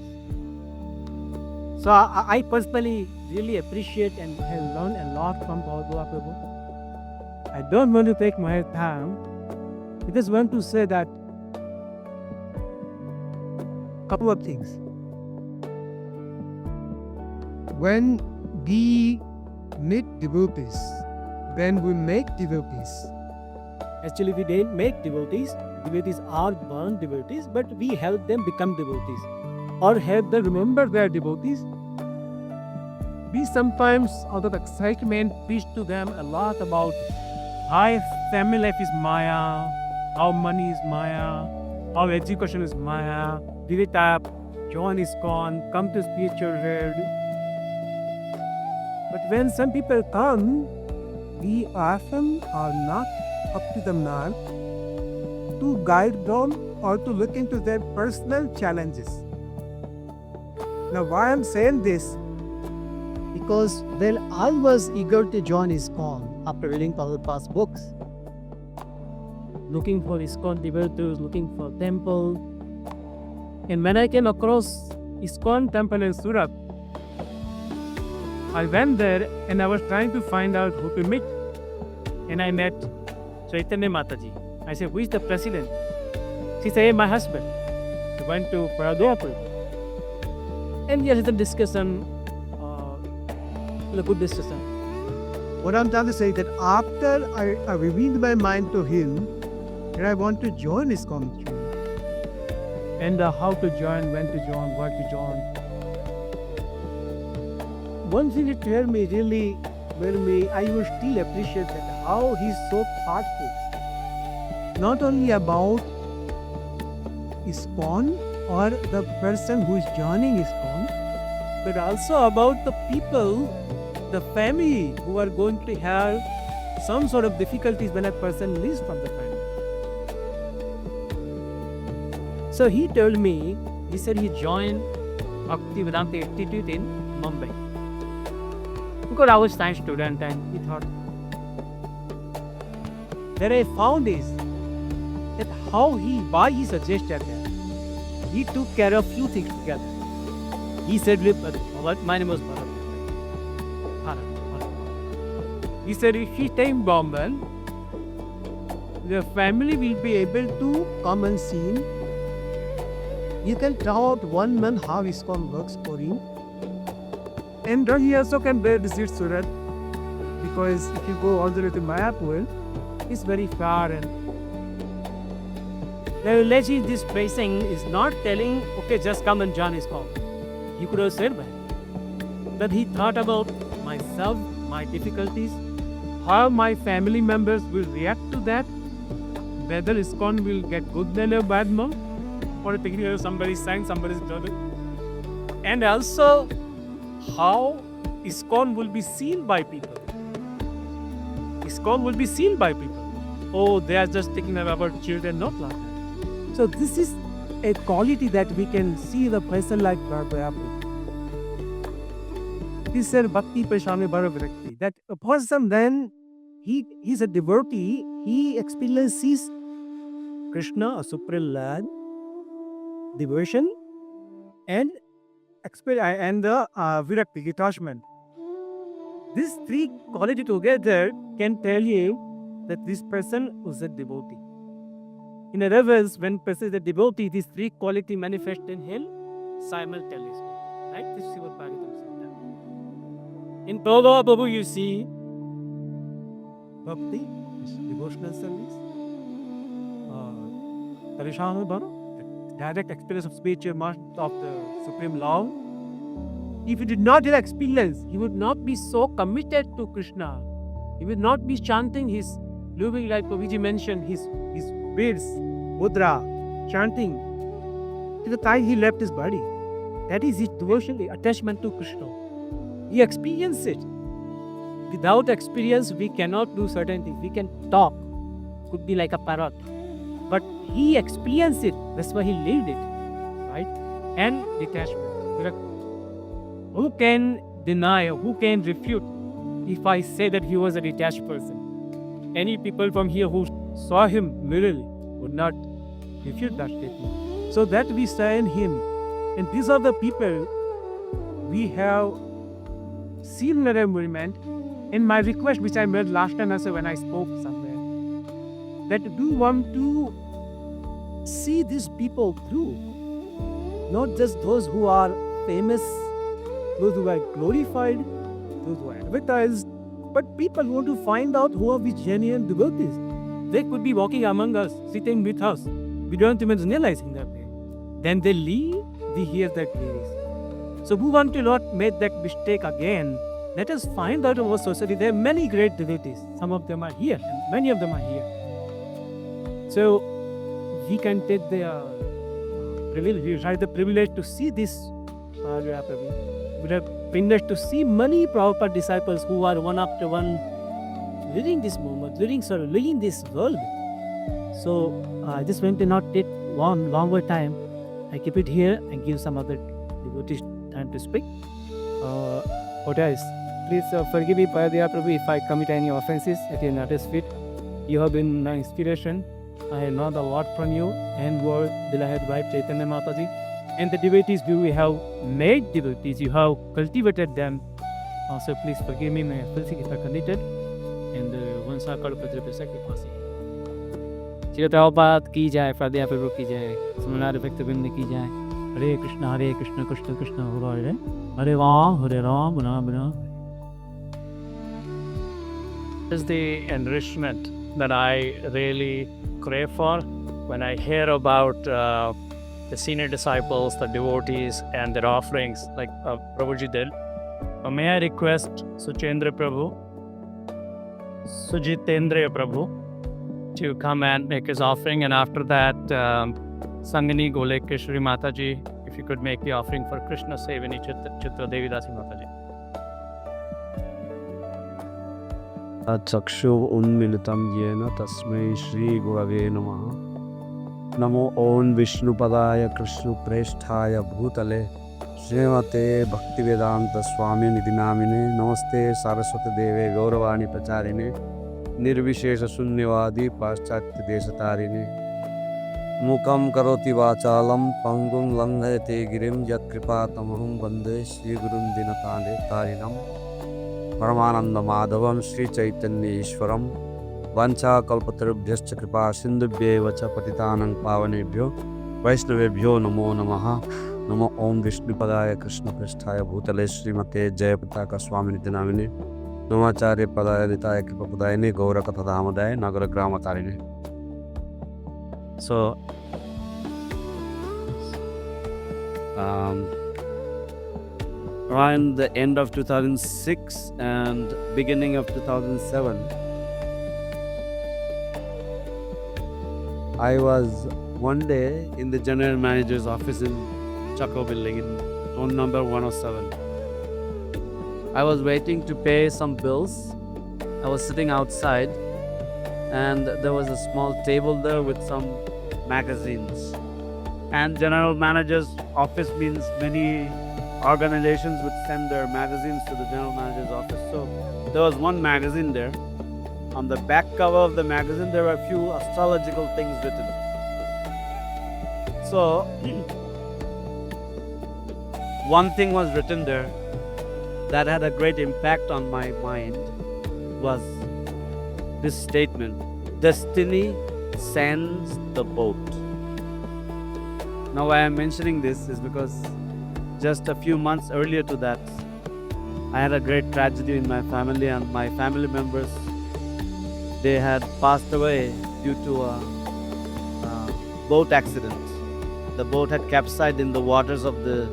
So I personally really appreciate and have learned a lot from Bhagavad Prabhu. I don't want to take my time. I just want to say that couple of things. When we meet devotees, when we make devotees, actually we didn't make devotees, devotees are born devotees, but we help them become devotees or help them remember their devotees. We sometimes, out of excitement, preach to them a lot about how family life is Maya, how money is Maya, how education is Maya, read up, join ISKCON, come to spiritual world. But when some people come, we often are not up to the mark to guide them or to look into their personal challenges. Now, why I'm saying this? Because they're always eager to join ISKCON after reading Prabhupada's books. Looking for ISKCON devotees, looking for temple. And when I came across ISKCON temple in Surat, I went there and I was trying to find out who to meet. And I met Chaitanya Mataji. I said, who is the president? She said, hey, my husband. We went to Paradhyeya Prabhu. And we had a discussion, a good discussion. What I'm trying to say is that after I revealed my mind to him, and I want to join ISKCON. And how to join, when to join, where to join. One thing that told me really, I will still appreciate that how he's so thoughtful. Not only about ISKCON or the person who is joining ISKCON, but also about the people, the family who are going to have some sort of difficulties when a person leaves from the family. So he told me, he said he joined Bhaktivedanta Institute in Mumbai. Because I was a science student and he thought. What I found is that why he suggested that, he took care of few things together. He said, my name was Bharat. He said, if he stay in Bombay, the family will be able to come and see him. You can try out 1 month how ISKCON works for him. And then he also can visit Surat, because if you go all the way to Mayapur, it's very far. And the religion this placing is not telling, okay, just come and join ISKCON. He could have said that. But he thought about myself, my difficulties, how my family members will react to that, whether ISKCON will get good name or bad name, or thinking somebody's saying, somebody's doing it. And also, how ISKCON will be seen by people. ISKCON will be seen by people. Oh, they are just taking care of our children, not like that. So this is a quality that we can see the person like Prabhupada. He said, Bhakti Prashami Bharavirakti. That a person then, he's a devotee, he experiences Krishna, a supreme Lord, devotion, and the virakti, detachment. These three qualities together can tell you that this person was a devotee. In other words, when person is a devotee, these three qualities manifest in him simultaneously. Right? This is what Bhagavatam said. In Prabhupada Prabhu, you see bhakti, is devotional service, Parishana Bhara, direct experience of spiritual master of the Supreme Lord. If he did not get experience, he would not be so committed to Krishna. He would not be chanting his living like Prabhuji mentioned, his beads, mudra, chanting till the time he left his body. That is his devotional attachment to Krishna. He experienced it. Without experience, we cannot do certain things. We can talk, could be like a parrot. But he experienced it. That's why he lived it. Right? And detachment. Who can deny, who can refute if I say that he was a detached person? Any people from here who saw him literally would not refute that statement. So that we say in him. And these are the people we have seen their movement. In my request, which I made last time also when I spoke somewhere, that do want to see these people through. Not just those who are famous, those who are glorified, those who are advertised, but people who want to find out who are the genuine devotees. They could be walking among us, sitting with us. We don't even realize in that way. Then they leave, we hear their grace. So we want to not make that mistake again. Let us find out our society. There are many great devotees. Some of them are here, and many of them are here. So we can take the privilege, we have the privilege to see this Paradhyeya Prabhu. We have privilege to see many Prabhupada disciples who are one after one living this moment, living this world. So I just want to not take one longer time. I keep it here and give some other devotees time to speak. What else? Please forgive me, Paradhyeya Prabhu, if I commit any offenses at your notice fit. You have been my inspiration. I have learned a lot from you and your beloved wife Chaitanya Mataji. And the devotees we have made devotees, you have cultivated them. So please forgive me my offenses if I committed. And once I call upon the sacrifice. Srila Prabhupada ki jai, Paradhyeya Prabhu ki jai, Samanada Bhaktivedanta ki jai. Hare Krishna, Krishna Krishna, Hare Ram, Ram, Ram. Is the enrichment that I really crave for when I hear about the senior disciples, the devotees, and their offerings, like Prabhuji did. May I request Suchendra Prabhu, Sujitendra Prabhu to come and make his offering, and after that, Sangani Golekeshwari Mataji, if you could make the offering for Krishna Sevani Chitra Devi Dasi Mataji. चक्षु उन्मिलितं येन तस्मै श्री गुरवे नमः। नमो ओं विष्णुपदाय कृष्णप्रेष्ठाय भूतले श्रीमते भक्तिवेदांत स्वामी निधिनामिने। नमस्ते सारस्वती देवे गौरवाणी प्रचारिणे निर्विशेष शून्यवादी पाश्चात्य देशतारिणे। मुखं करोति वाचालं पंगुं लंघयते गिरिं यत्कृपातमहं वन्दे श्रीगुरुं दीनतारिणं। परमानंद माधवं श्री चैतन्य ईश्वरं। वंशाकल्पतरुभ्यश्च कृपा सिन्धुभ्येव च पतितानां पावनेभ्यो वैष्णवेभ्यो नमो नमः। नमो ओं विष्णुपदाय कृष्णप्रेष्ठाय भूतले श्रीमते जयपताका स्वामिनिति नामिने। नमाचार्य पदाय निताय कृपापदायिने गौरकथाधामदाय नगर ग्रामतारिणे। So around the end of 2006 and beginning of 2007, I was one day in the general manager's office in Chakko building in room number 107. I was waiting to pay some bills. I was sitting outside and there was a small table there with some magazines. And general manager's office means many organizations would send their magazines to the general manager's office. So there was one magazine there. On the back cover of the magazine, there were a few astrological things written. So one thing was written there that had a great impact on my mind was this statement: destiny sends the boat. Now why I am mentioning this is because just a few months earlier to that, I had a great tragedy in my family, and my family members, they had passed away due to a boat accident. The boat had capsized in the waters of the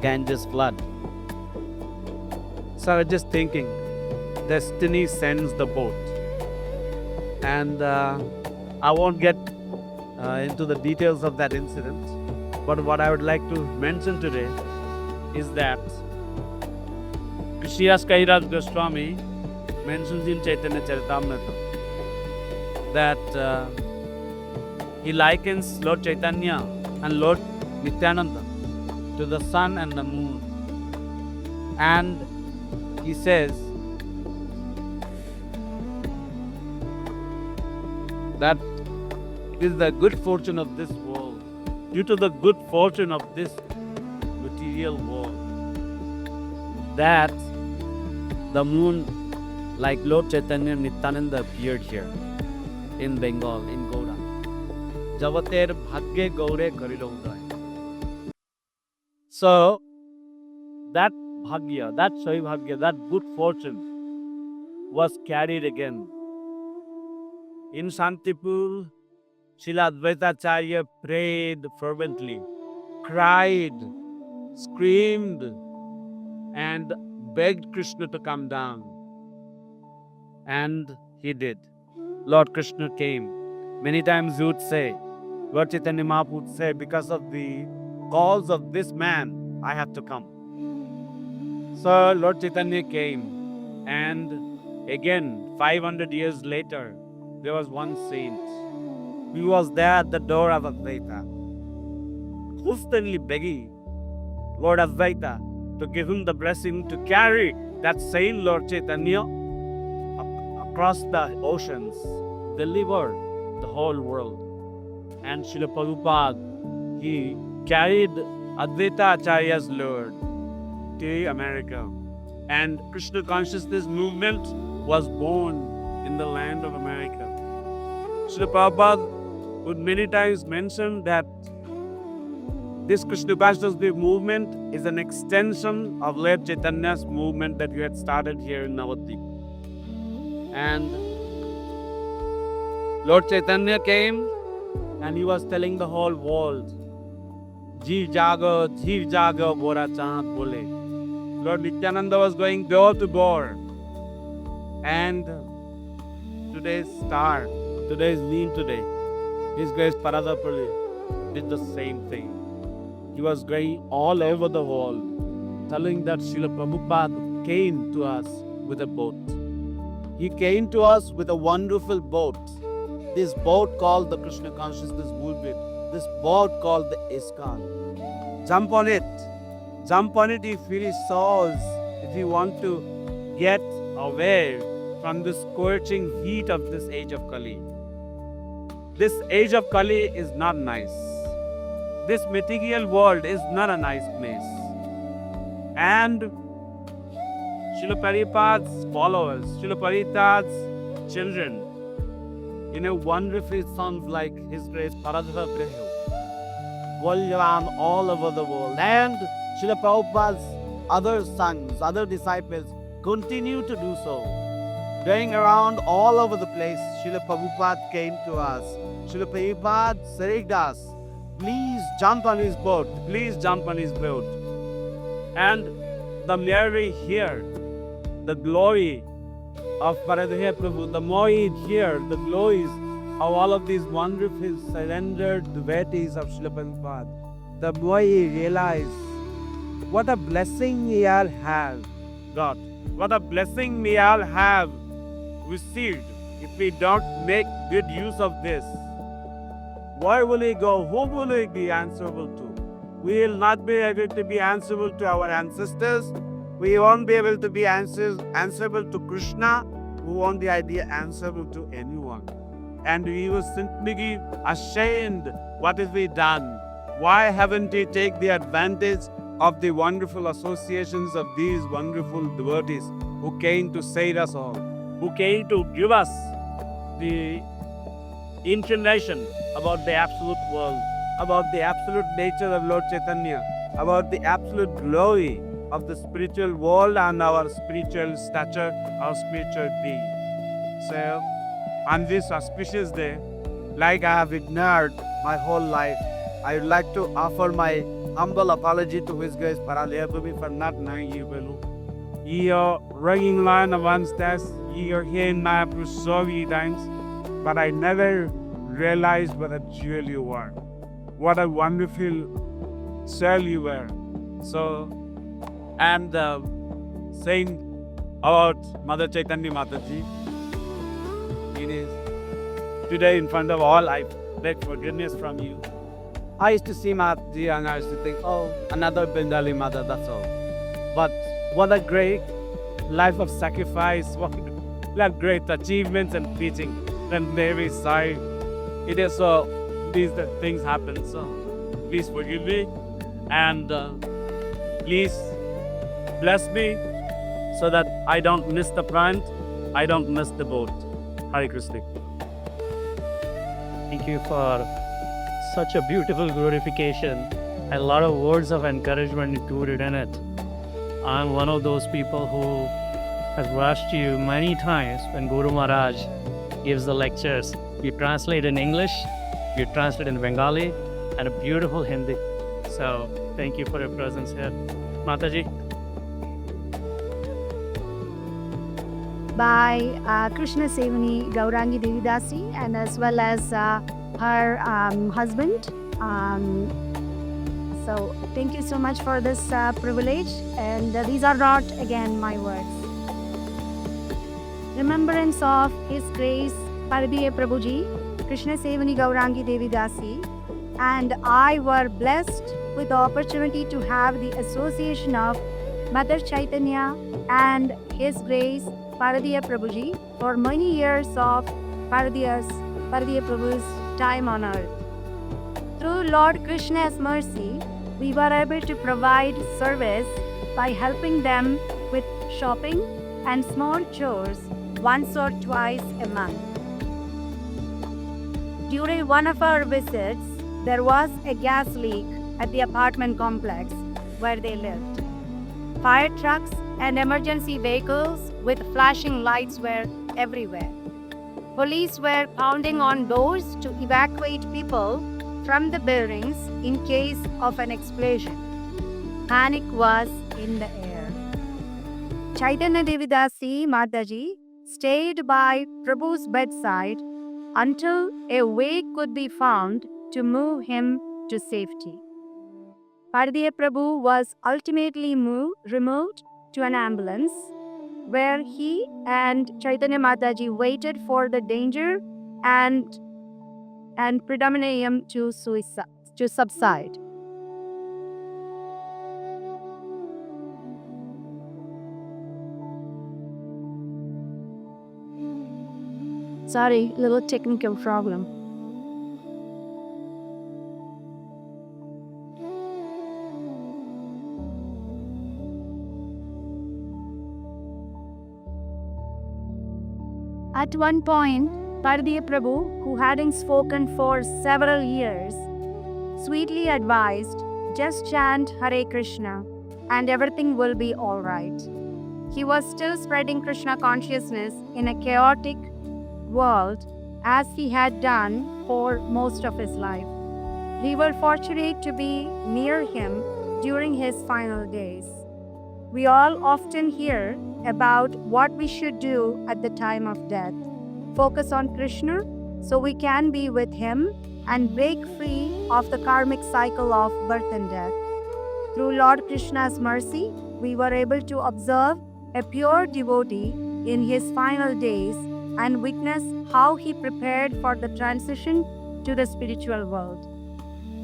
Ganges flood. So I was just thinking, destiny sends the boat. And I won't get into the details of that incident, but what I would like to mention today is that Srila Kairaj Goswami mentions in Chaitanya Charitamrita that he likens Lord Chaitanya and Lord Nityananda to the sun and the moon. And he says that it is the good fortune of this world, due to the good fortune of this material world, that the moon, like Lord Chaitanya and Nityananda, appeared here in Bengal, in Gaura. Javater bhagye gaure karilo uday. So, that bhagya, that saibhagya, that good fortune was carried again. In Shantipur, Srila Advaita Acharya prayed fervently, cried, screamed, and begged Krishna to come down. And he did. Lord Krishna came. Many times you would say, Lord Chaitanya Mahaprabhu would say, because of the calls of this man, I have to come. So Lord Chaitanya came, and again, 500 years later, there was one saint. He was there at the door of Advaita, constantly begging Lord Advaita to give him the blessing to carry that same Lord Chaitanya across the oceans, deliver the whole world. And Srila Prabhupada, he carried Advaita Acharya's Lord to America. And Krishna consciousness movement was born in the land of America. Srila Prabhupada would many times mention that this Krishna consciousness movement is an extension of Lord Chaitanya's movement that we had started here in Navadvip. And Lord Chaitanya came and he was telling the whole world, Jeev jaga, bora chand bole. Lord Nityananda was going door to door. And today's star, today's lean today, His Grace Paradhyeya Prabhu did the same thing. He was going all over the world, telling that Srila Prabhupada came to us with a boat. He came to us with a wonderful boat. This boat called the Krishna Consciousness Movement. This boat called the ISKCON. Jump on it. Jump on it if he soars, if you want to get away from the scorching heat of this age of Kali. This age of Kali is not nice. This material world is not a nice place. And Srila Prabhupada's followers, Srila Prabhupada's children, wonderful sons like His Grace Paradhyeya Prabhu, go around all over the world. And Srila Prabhupada's other sons, other disciples continue to do so. Going around all over the place, Srila Prabhupada came to us. Srila Prabhupada said us, please jump on his boat. Please jump on his boat. And the more we hear the glory of Paradhyeya Prabhu, the more we hear the glories of all of these wonderful surrendered devotees of Srila Prabhupada, the more we realize what a blessing we all have got. What a blessing we all have received if we don't make good use of this. Where will we go? Whom will we be answerable to? We will not be able to be answerable to our ancestors. We won't be able to be answerable to Krishna. We won't be answerable to anyone. And we will simply be ashamed. What have we done? Why haven't we taken the advantage of the wonderful associations of these wonderful devotees who came to save us all, who came to give us the information about the absolute world, about the absolute nature of Lord Chaitanya, about the absolute glory of the spiritual world and our spiritual stature, our spiritual being. So, on this auspicious day, like I have ignored my whole life, I would like to offer my humble apology to His Grace Paradhyeya Prabhu for not knowing you, Belu. You are ringing line of one steps, you are here in Mayapur so many times, but I never realized what a jewel you were. What a wonderful soul you were. So, and saying about Mother Chaitanya Mataji, it is today in front of all, I beg forgiveness from you. I used to see Mataji and I used to think, oh, another Bengali mother, that's all. But what a great life of sacrifice, what great achievements and teaching. I'm very sorry. It is so, these the things happen, so please forgive me and please bless me so that I don't miss the point, I don't miss the boat. Hare Krishna. Thank you for such a beautiful glorification and a lot of words of encouragement included in it. I'm one of those people who has watched you many times when Guru Maharaj gives the lectures. You translate in English, you translate in Bengali, and a beautiful Hindi. So thank you for your presence here. Mataji. By Krishna Sevani Gaurangi Devidasi and as well as her husband. So thank you so much for this privilege, and these are not again my words. Remembrance of His Grace Paradhyeya Prabhuji, Krishna Sevani Gaurangi Devidasi, and I were blessed with the opportunity to have the association of Mother Chaitanya and His Grace Paradhyeya Prabhuji for many years of Paradhyeya Prabhu's time on earth. Through Lord Krishna's mercy, we were able to provide service by helping them with shopping and small chores once or twice a month. During one of our visits, there was a gas leak at the apartment complex where they lived. Fire trucks and emergency vehicles with flashing lights were everywhere. Police were pounding on doors to evacuate people from the buildings in case of an explosion. Panic was in the air. Chaitanya Devidasi Mataji stayed by Prabhu's bedside until a way could be found to move him to safety. Paradhyeya Prabhu was ultimately removed to an ambulance where he and Chaitanya Mataji waited for the danger and predominance to subside. Sorry, little technical problem. At one point, Paradhyeya Prabhu, who hadn't spoken for several years, sweetly advised, just chant Hare Krishna and everything will be alright. He was still spreading Krishna consciousness in a chaotic world as he had done for most of his life. We were fortunate to be near him during his final days. We all often hear about what we should do at the time of death. Focus on Krishna so we can be with him and break free of the karmic cycle of birth and death. Through Lord Krishna's mercy, we were able to observe a pure devotee in his final days and witness how he prepared for the transition to the spiritual world.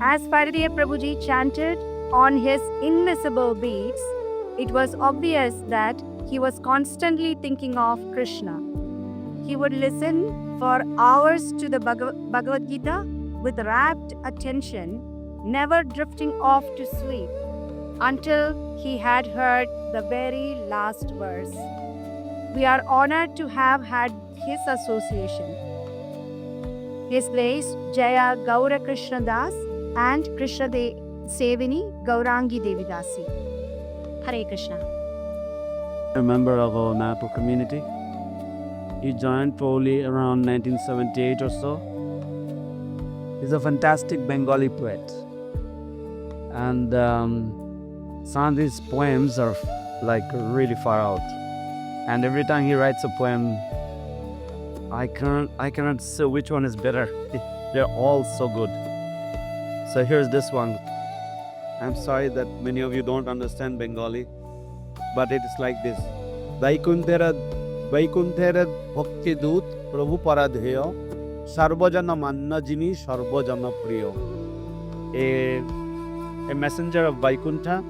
As Paradhyeya Prabhuji chanted on his invisible beats, it was obvious that he was constantly thinking of Krishna. He would listen for hours to the Bhagavad Gita with rapt attention, never drifting off to sleep until he had heard the very last verse. We are honored to have had his association. His Grace Jaya Gaura Krishna Das and Krishna Sevani Gaurangi Devidasi. Hare Krishna. A member of our Mayapur community. He joined probably around 1978 or so. He's a fantastic Bengali poet. And some of his poems are like really far out. And every time he writes a poem, I cannot say which one is better. They're all so good. So here's this one. I'm sorry that many of you don't understand Bengali, but it is like this. Vaikuntera Bhakti Dut Prabhu Paradhyeya Sarvajana Manna Jini Sarvajana Priyo. A messenger of Vaikuntha,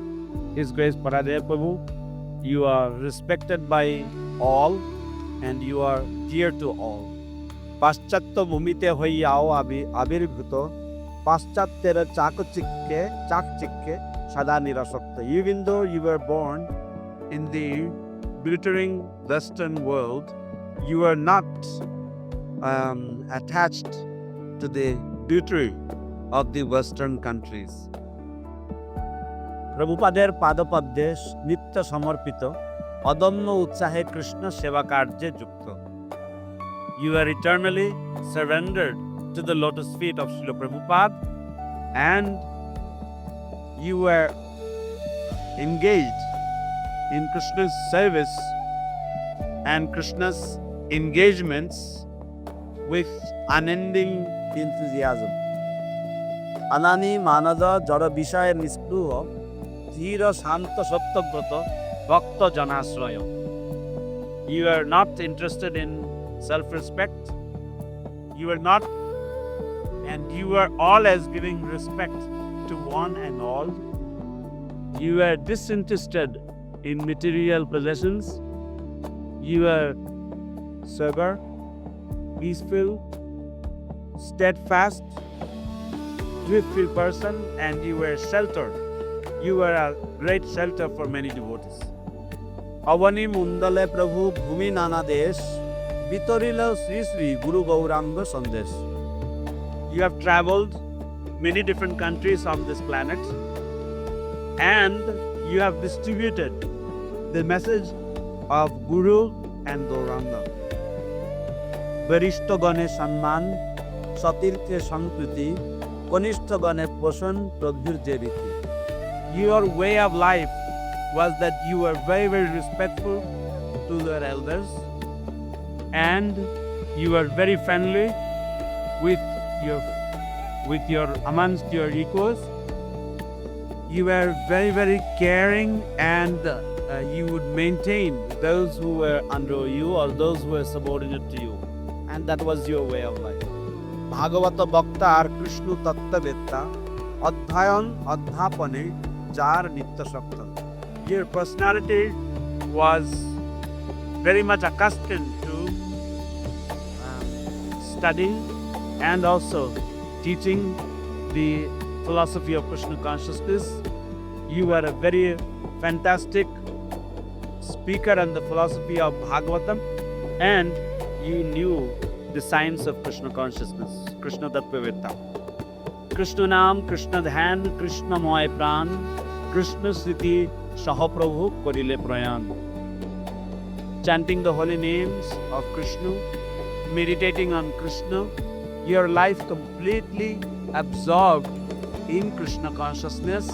His Grace Paradhyeya Prabhu, you are respected by all and you are dear to all. Paschatya bhumite hoiyao abirbhuto Paschatya chakchikke sada nirasakta. Even though you were born in the glittering Western world, you are not attached to the beauty of the Western countries. প্রভুপাদের পাদপদ্মে নিত্য সমর্পিত অদম্য উৎসাহে কৃষ্ণ সেবা কার্যে যুক্ত। You are eternally surrendered to the lotus feet of Srila Prabhupada and you were engaged in Krishna's service and Krishna's engagements with unending enthusiasm. Anani manada jara বিষয়ে নিস্পৃহ ধীর শান্ত সত্যব্রত ভক্ত জনাশ্রয়. You are not interested in self-respect. You are not, and you are always giving respect to one and all. You are disinterested in material possessions. You are sober, peaceful, steadfast, truthful person, and you were sheltered. You were a great shelter for many devotees. Avani Mundale Prabhu Bhumi Nana Desh Vitorila Sri Sri Guru Gauranga Sandesh. You have traveled many different countries on this planet and you have distributed the message of Guru and Gauranga. Varishtagane Sanman, Satirthe Sankriti, Konishtagane Posan Prabhir Jeriti. Your way of life was that you were very, very respectful to your elders and you were very friendly with your amongst your equals. You were very, very caring and you would maintain those who were under you or those who were subordinate to you. And that was your way of life. Bhagavata Bhakta ar Krishna Tattavetta Adhyayan Adhapane Jar Nitya Shakta. Your personality was very much accustomed to studying and also teaching the philosophy of Krishna consciousness. You were a very fantastic speaker on the philosophy of Bhagavatam and you knew the science of Krishna consciousness, Krishna Tattvavedta. Krishna Nam, Krishna Dhyan, Krishna Moy Pran, Krishna Sriti Sahaprabhu Korile Prayan. Chanting the holy names of Krishna, meditating on Krishna, your life completely absorbed in Krishna consciousness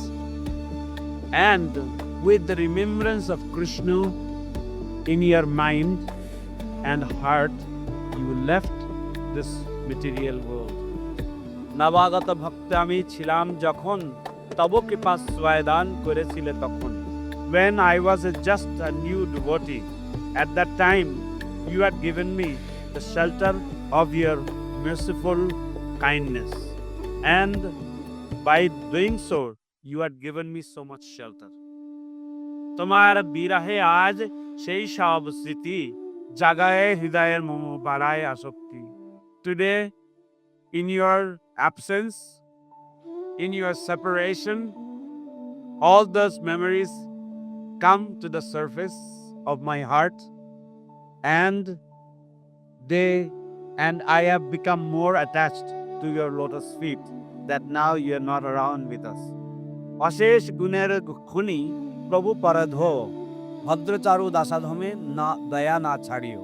and with the remembrance of Krishna in your mind and heart, you left this material world. Navagata Bhaktami Chilam Jakhon Tabo Kripa Swaidan Koresile Takhon. When I was just a new devotee, at that time you had given me the shelter of your merciful kindness. And by doing so, you had given me so much shelter. তোমার বিরাহে আজ সেই সব স্মৃতি জাগায়ে হৃদয়ের মম বাড়ায় আসক্তি. Today, in your absence, in your separation, all those memories come to the surface of my heart and I have become more attached to your lotus feet that now you are not around with us. অশেষ গুণের খুনি প্রভু পরধো ভদ্রচারু দাসাধমে না দয়া না ছাড়িও।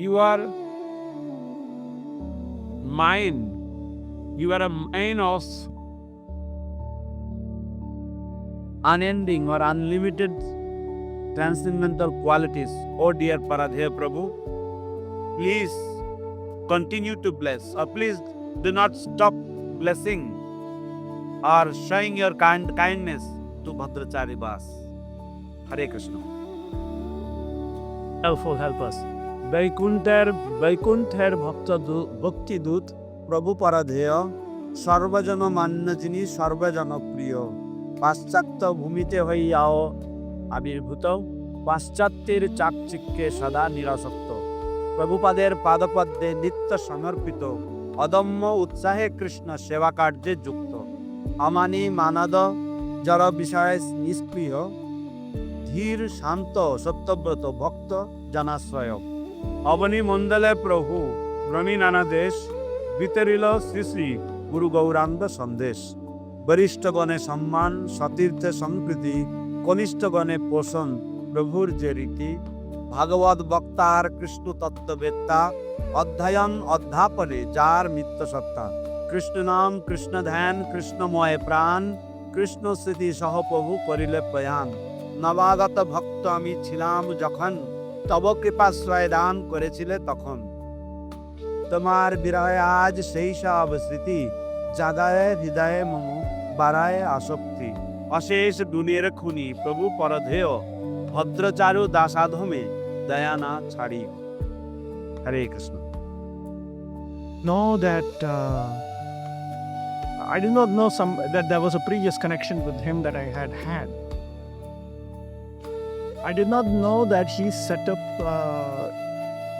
You are mine. You are a mine of unending or unlimited transcendental qualities. Oh dear Paradheya Prabhu, please continue to bless, or please do not stop blessing or showing your kindness to Bhadrachari Bas. Hare Krishna. help us. বৈকুণ্ঠের ভক্তিদূত প্রভু পরাধেয় সর্বজন মান্য যিনি সর্বজনপ্রিয়, পাশ্চাত্য ভূমিতে হইয়াও আবির্ভূত, পাশ্চাত্যের চাকচিক্যে সদা নিরাসক্ত, প্রভুপাদের পাদপদ্মে নিত্য সমর্পিত, অদম্য উৎসাহে কৃষ্ণ সেবা কার্যে যুক্ত, অমানি মানদ জড় বিষয়ে নিষ্ক্রিয়, ধীর শান্ত সত্যব্রত ভক্ত জনাশ্রয়, অবনী মণ্ডলে প্রভু ভ্রমি নানা দেশ, বিতরিল শ্রী শ্রী গুরু গৌরাঙ্গ সন্দেশ, বরিষ্ঠগণে সম্মান সতীর্থে সংকৃতি, কনিষ্ঠগণে পোষণ প্রভুর যে রীতি, ভাগবত বক্তার কৃষ্ণ তত্ত্ববেত্তা, অধ্যয়ন অধ্যাপনে যার মিত্র সত্তা, কৃষ্ণ নাম কৃষ্ণ ধ্যান কৃষ্ণময় প্রাণ, কৃষ্ণ স্মৃতি সহ প্রভু করিলে প্রয়াণ, নবাগত ভক্ত আমি ছিলাম যখন, তব কৃপাশ্রয় দান করেছিলে তখন, তোমার বিরহে আজ সেই সব স্মৃতি, জাগায় হৃদয়ে মম বাড়ায় আসক্তি, অশেষ গুণের খুনি প্রভু পরধেয়, ভদ্রচারু দাসাধমে দয়া না ছাড়িও। হরে Krishna. Know that I did not know that there was a previous connection with him that I had. I did not know that he set up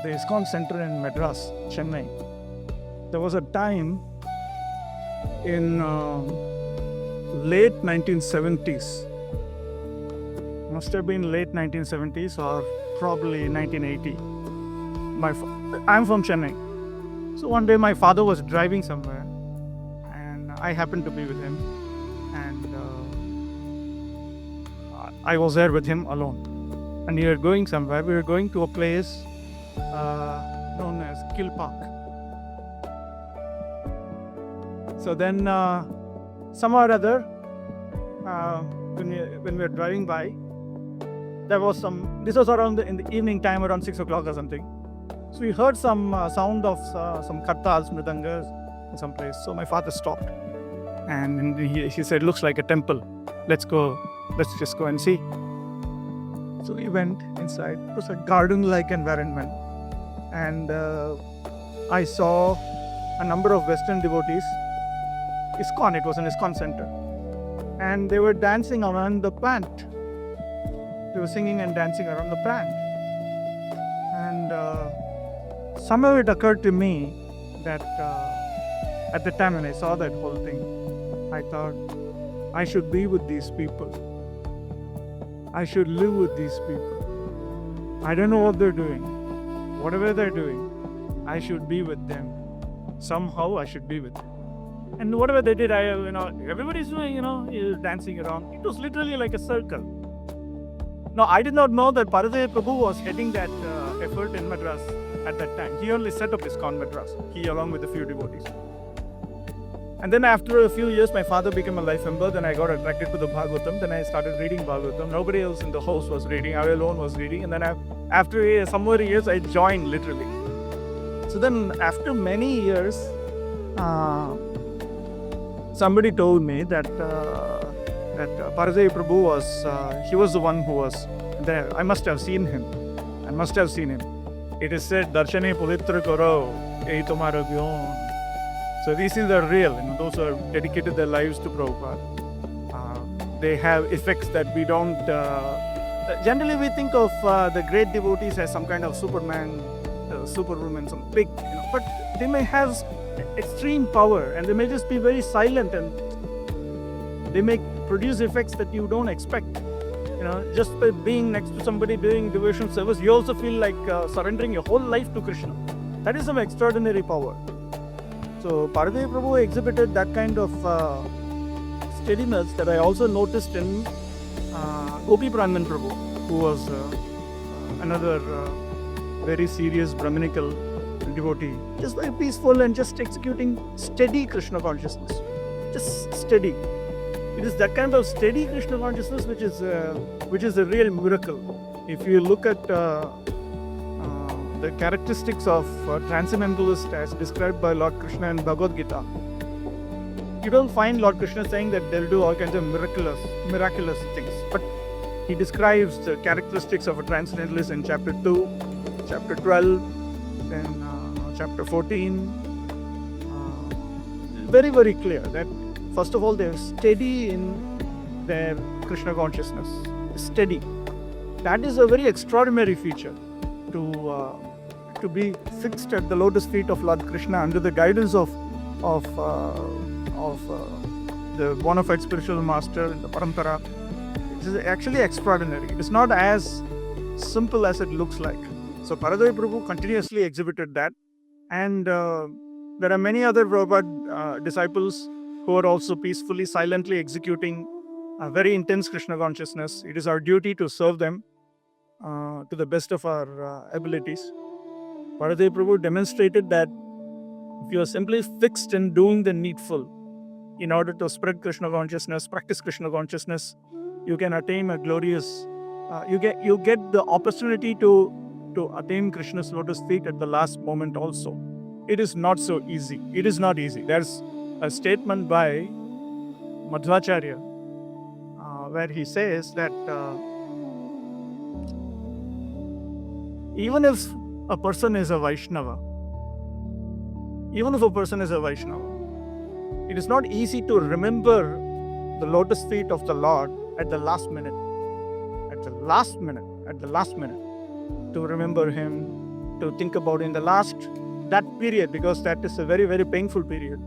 the ISKCON center in Madras, Chennai. There was a time in late 1970s. Must have been late 1970s or probably 1980. I'm from Chennai. So one day my father was driving somewhere and I happened to be with him, and I was there with him alone. And we were going somewhere. We were going to a place known as Kill Park. So then somehow or other, when we were driving by, there was this was around in the evening time, around 6 o'clock or something. So we heard some sound of some kartals, mridangas in some place. So my father stopped and he said, looks like a temple. Let's just go and see. So we went inside. It was a garden-like environment. And I saw a number of Western devotees. ISKCON, it was an ISKCON center. And they were dancing around the plant. They were singing and dancing around the plant. And somehow it occurred to me that at the time when I saw that whole thing, I thought, I should be with these people. I should live with these people. I don't know what they're doing. Whatever they're doing, I should be with them. Somehow I should be with them. And whatever they did, everybody's doing, dancing around. It was literally like a circle. Now, I did not know that Paradheya Prabhu was heading that effort in Madras at that time. He only set up ISKCON Madras, he along with a few devotees. And then after a few years, my father became a life member. Then I got attracted to the Bhagavatam. Then I started reading Bhagavatam. Nobody else in the house was reading. I alone was reading. And then after some more years, I joined literally. So then after many years, somebody told me that Paradheya Prabhu he was the one who was there. I must have seen him. It is said, Darshani Pavitra Karo, Ei Tumhara Gyon. So these things are real. Those who have dedicated their lives to Prabhupada. They have effects that we don't... generally we think of the great devotees as some kind of Superman, Superwoman, some big, but they may have extreme power and they may just be very silent, and they may produce effects that you don't expect. Just by being next to somebody doing devotional service, you also feel like surrendering your whole life to Krishna. That is some extraordinary power. So Paradheya Prabhu exhibited that kind of steadiness that I also noticed in Gopi Pranman Prabhu, who was another very serious Brahminical devotee. Just very peaceful and just executing steady Krishna consciousness. Just steady. It is that kind of steady Krishna consciousness which is a real miracle. If you look at the characteristics of transcendentalist as described by Lord Krishna in Bhagavad Gita, you don't find Lord Krishna saying that they'll do all kinds of miraculous things. But he describes the characteristics of a transcendentalist in chapter 2, chapter 12, and chapter 14. Very, very clear that first of all they're steady in their Krishna consciousnness. Steady. That is a very extraordinary feature to be fixed at the lotus feet of Lord Krishna under the guidance of the bona fide spiritual master in the parampara. It is actually extraordinary. It is not as simple as it looks like. So Paradhyeya Prabhu continuously exhibited that, and there are many other Prabhupada disciples who are also peacefully, silently executing a very intense Krishna consciousness. It is our duty to serve them to the best of our abilities. Paradhyeya Prabhu demonstrated that if you are simply fixed in doing the needful in order to spread Krishna consciousness, practice Krishna consciousness, you can attain a glorious, you get the opportunity to attain Krishna's lotus feet at the last moment also. It is not so easy. It is not easy. There's a statement by Madhvacharya where he says that even if a person is a Vaishnava, it is not easy to remember the lotus feet of the Lord at the last minute. To remember Him, to think about in that period, because that is a very, very painful period.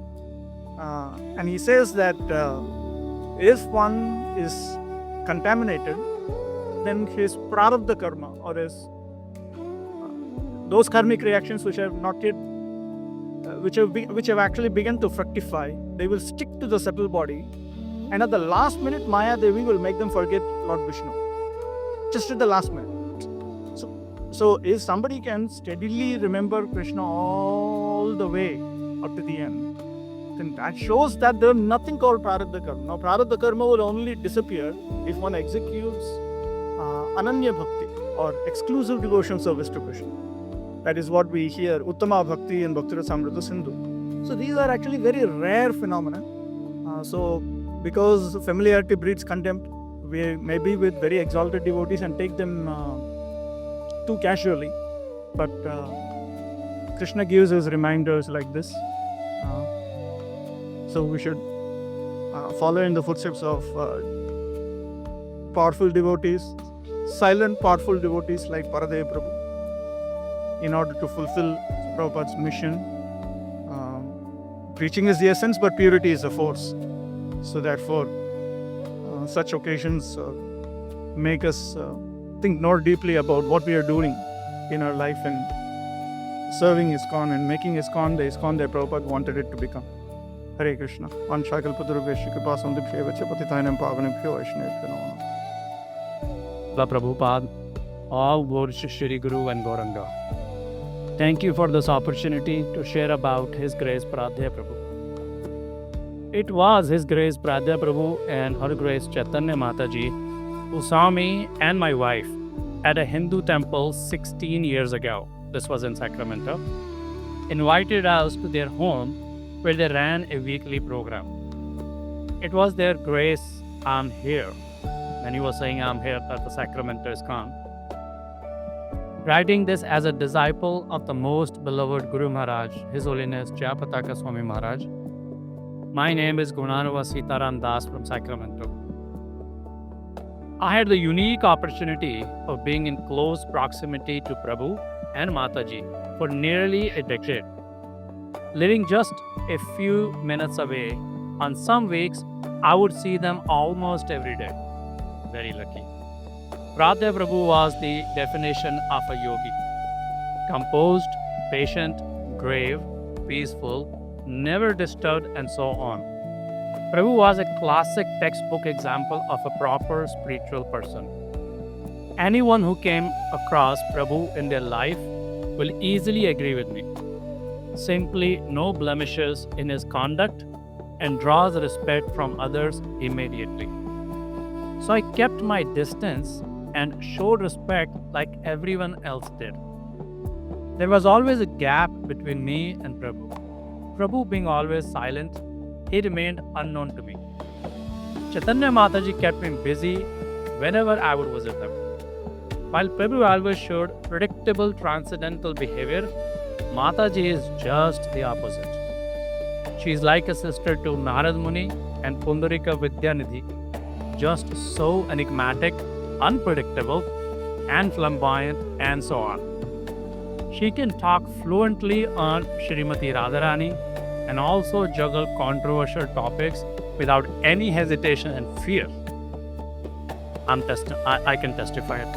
And he says that if one is contaminated, then his prarabdha karma, or his those karmic reactions which have not yet, which have actually begun to fructify, they will stick to the subtle body, and at the last minute, Maya Devi will make them forget Lord Vishnu. Just at the last minute. So if somebody can steadily remember Krishna all the way up to the end, then that shows that there is nothing called prarabdha karma. Now, prarabdha karma will only disappear if one executes ananya bhakti, or exclusive devotion service to Krishna. That is what we hear, Uttama Bhakti and Bhakti Rasamrita Sindhu. So these are actually very rare phenomena. So because familiarity breeds contempt, we may be with very exalted devotees and take them too casually. But Krishna gives us reminders like this. So we should follow in the footsteps of powerful devotees, silent powerful devotees like Paradhyeya Prabhu, in order to fulfill Prabhupada's mission. Preaching is the essence, but purity is the force. So therefore, such occasions make us think more deeply about what we are doing in our life and serving ISKCON and making ISKCON the ISKCON that Prabhupada wanted it to become. Hare Krishna. Vanchakalpadurubheshu kripasandibhyo vacha patitainam pavanebhyo vaishnavebhyo namo namaha. Srila Prabhupada, all glories to Shri Guru and Gauranga. Thank you for this opportunity to share about His Grace Paradhyeya Prabhu. It was His Grace Paradhyeya Prabhu and Her Grace Chaitanya Mataji who saw me and my wife at a Hindu temple 16 years ago. This was in Sacramento. Invited us to their home where they ran a weekly program. It was their grace, I'm here. And he was saying, I'm here at the Sacramento ISKCON. Writing this as a disciple of the most beloved Guru Maharaj, His Holiness Jayapataka Swami Maharaj. My name is Gunanava Sitaram Das from Sacramento. I had the unique opportunity of being in close proximity to Prabhu and Mataji for nearly a decade. Living just a few minutes away, on some weeks, I would see them almost every day. Very lucky. Paradhyeya Prabhu was the definition of a yogi. Composed, patient, grave, peaceful, never disturbed, and so on. Prabhu was a classic textbook example of a proper spiritual person. Anyone who came across Prabhu in their life will easily agree with me. Simply no blemishes in his conduct and draws respect from others immediately. So I kept my distance and showed respect like everyone else did. There was always a gap between me and Prabhu. Prabhu being always silent, he remained unknown to me. Chaitanya Mataji kept me busy whenever I would visit them. While Prabhu always showed predictable transcendental behavior, Mataji is just the opposite. She is like a sister to Narad Muni and Pundarika Vidyanidhi, just so enigmatic, unpredictable, and flamboyant, and so on. She can talk fluently on Srimati Radharani and also juggle controversial topics without any hesitation and fear. I can testify it.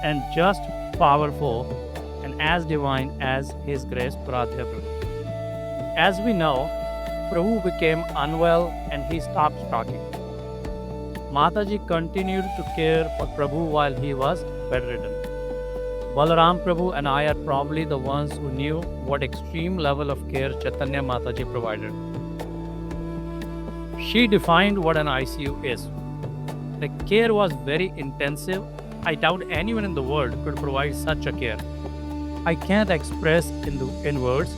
And just powerful and as divine as His Grace Paradhyeya Prabhu. As we know, Prabhu became unwell and he stopped talking. Mataji continued to care for Prabhu while he was bedridden. Balaram Prabhu and I are probably the ones who knew what extreme level of care Chaitanya Mataji provided. She defined what an ICU is. The care was very intensive. I doubt anyone in the world could provide such a care. I can't express in words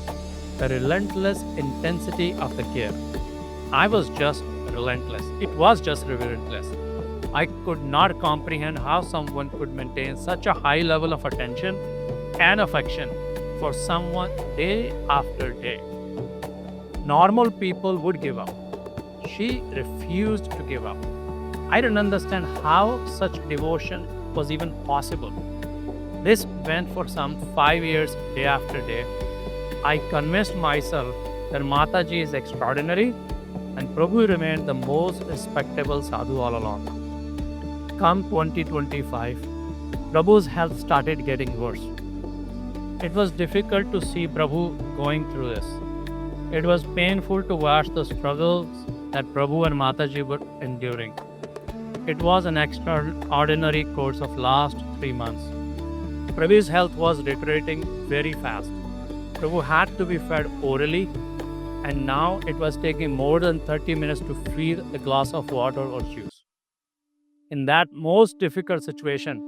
the relentless intensity of the care. I was just relentless. It was just relentless. I could not comprehend how someone could maintain such a high level of attention and affection for someone day after day. Normal people would give up. She refused to give up. I didn't understand how such devotion was even possible. This went for some 5 years, day after day. I convinced myself that Mataji is extraordinary and Prabhu remained the most respectable sadhu all along. Come 2025, Prabhu's health started getting worse. It was difficult to see Prabhu going through this. It was painful to watch the struggles that Prabhu and Mataji were enduring. It was an extraordinary course of last 3 months. Prabhu's health was deteriorating very fast. Prabhu had to be fed orally, and now it was taking more than 30 minutes to feed a glass of water or juice. In that most difficult situation,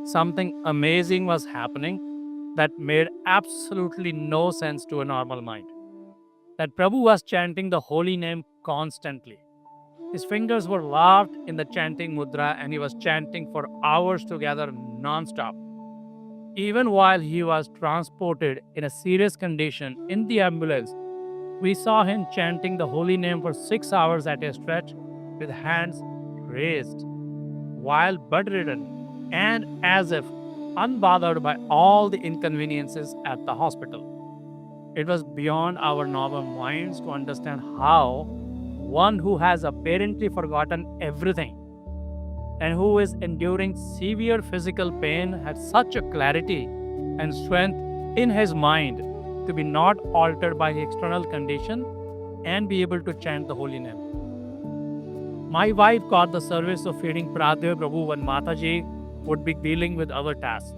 something amazing was happening that made absolutely no sense to a normal mind. That Prabhu was chanting the holy name constantly. His fingers were laved in the chanting mudra and he was chanting for hours together non-stop. Even while he was transported in a serious condition in the ambulance, we saw him chanting the holy name for 6 hours at a stretch with hands raised, while bedridden and as if unbothered by all the inconveniences at the hospital. It was beyond our normal minds to understand how one who has apparently forgotten everything and who is enduring severe physical pain had such a clarity and strength in his mind to be not altered by the external condition and be able to chant the holy name. My wife caught the service of feeding Paradhyeya Prabhu when Mataji would be dealing with other tasks.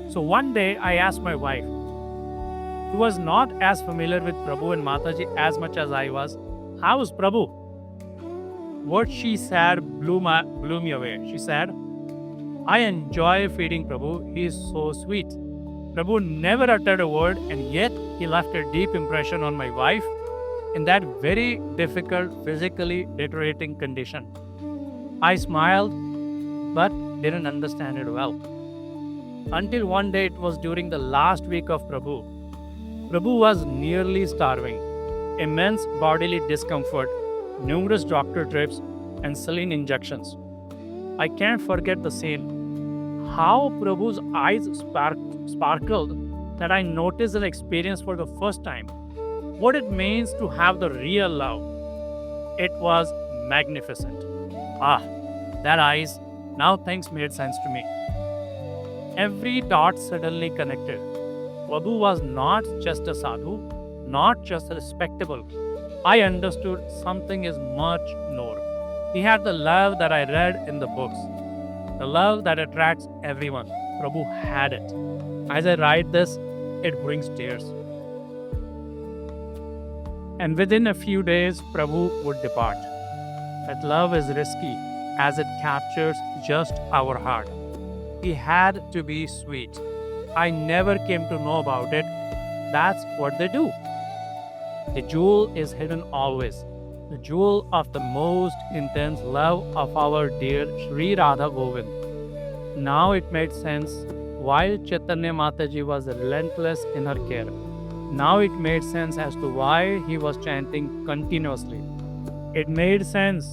So one day I asked my wife, who was not as familiar with Prabhu and Mataji as much as I was, how is Prabhu? What she said blew me away. She said, I enjoy feeding Prabhu. He is so sweet. Prabhu never uttered a word and yet he left a deep impression on my wife in that very difficult, physically deteriorating condition. I smiled but didn't understand it well. Until one day, it was during the last week of Prabhu. Prabhu was nearly starving, immense bodily discomfort, numerous doctor trips, and saline injections. I can't forget the scene. How Prabhu's eyes sparkled that I noticed and experienced for the first time what it means to have the real love. It was magnificent. That eyes, now things made sense to me. Every dot suddenly connected. Prabhu was not just a sadhu, not just respectable. I understood something is much more. He had the love that I read in the books, the love that attracts everyone. Prabhu had it. As I write this, it brings tears. And within a few days, Prabhu would depart. That love is risky as it captures just our heart. He had to be sweet. I never came to know about it. That's what they do. The jewel is hidden always. The jewel of the most intense love of our dear Sri Radha Govind. Now it made sense why Chaitanya Mataji was relentless in her care. Now it made sense as to why he was chanting continuously. It made sense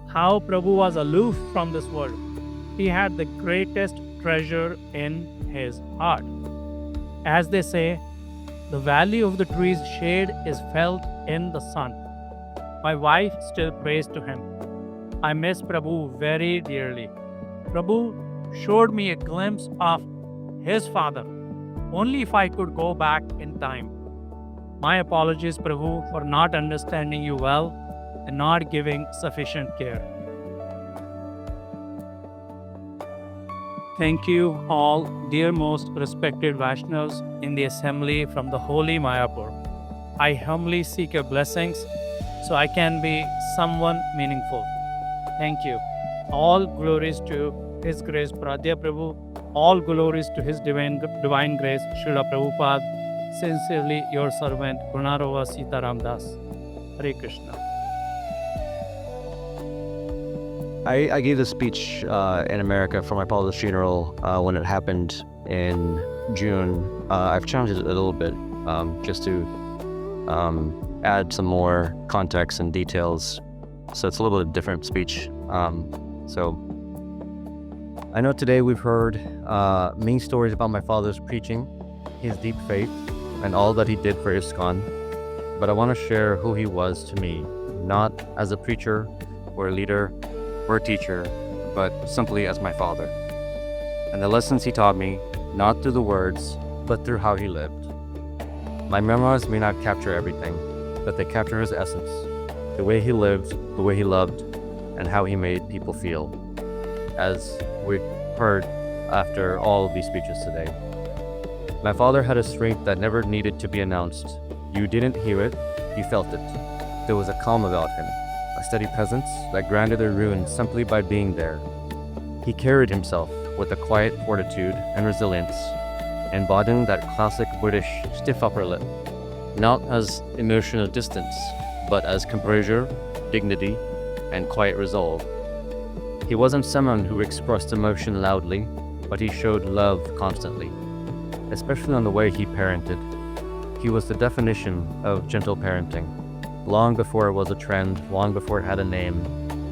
how Prabhu was aloof from this world. He had the greatest treasure in his heart. As they say, the value of the tree's shade is felt in the sun. My wife still prays to him. I miss Prabhu very dearly. Prabhu showed me a glimpse of his father. Only if I could go back in time. My apologies, Prabhu, for not understanding you well and not giving sufficient care. Thank you all, dear most respected Vaishnavas in the assembly from the holy Mayapur. I humbly seek your blessings so I can be someone meaningful. Thank you. All glories to His Grace Paradhyeya Prabhu. All glories to His Divine Grace Srila Prabhupada. Sincerely, your servant, Gunarova Sitaram Das. Hare Krishna. I gave this speech in America for my father's funeral when it happened in June. I've changed it a little bit just to add some more context and details. So it's a little bit of a different speech. So I know today we've heard many stories about my father's preaching, his deep faith, and all that he did for ISKCON. But I want to share who he was to me, not as a preacher or a leader or a teacher, but simply as my father. And the lessons he taught me, not through the words, but through how he lived. My memoirs may not capture everything, but they capture his essence, the way he lived, the way he loved, and how he made people feel, as we heard after all of these speeches today. My father had a strength that never needed to be announced. You didn't hear it, you felt it. There was a calm about him, a steady presence that grounded their ruin simply by being there. He carried himself with a quiet fortitude and resilience, embodying that classic British stiff upper lip, not as emotional distance, but as composure, dignity, and quiet resolve. He wasn't someone who expressed emotion loudly, but he showed love constantly, especially on the way he parented. He was the definition of gentle parenting. Long before it was a trend, long before it had a name,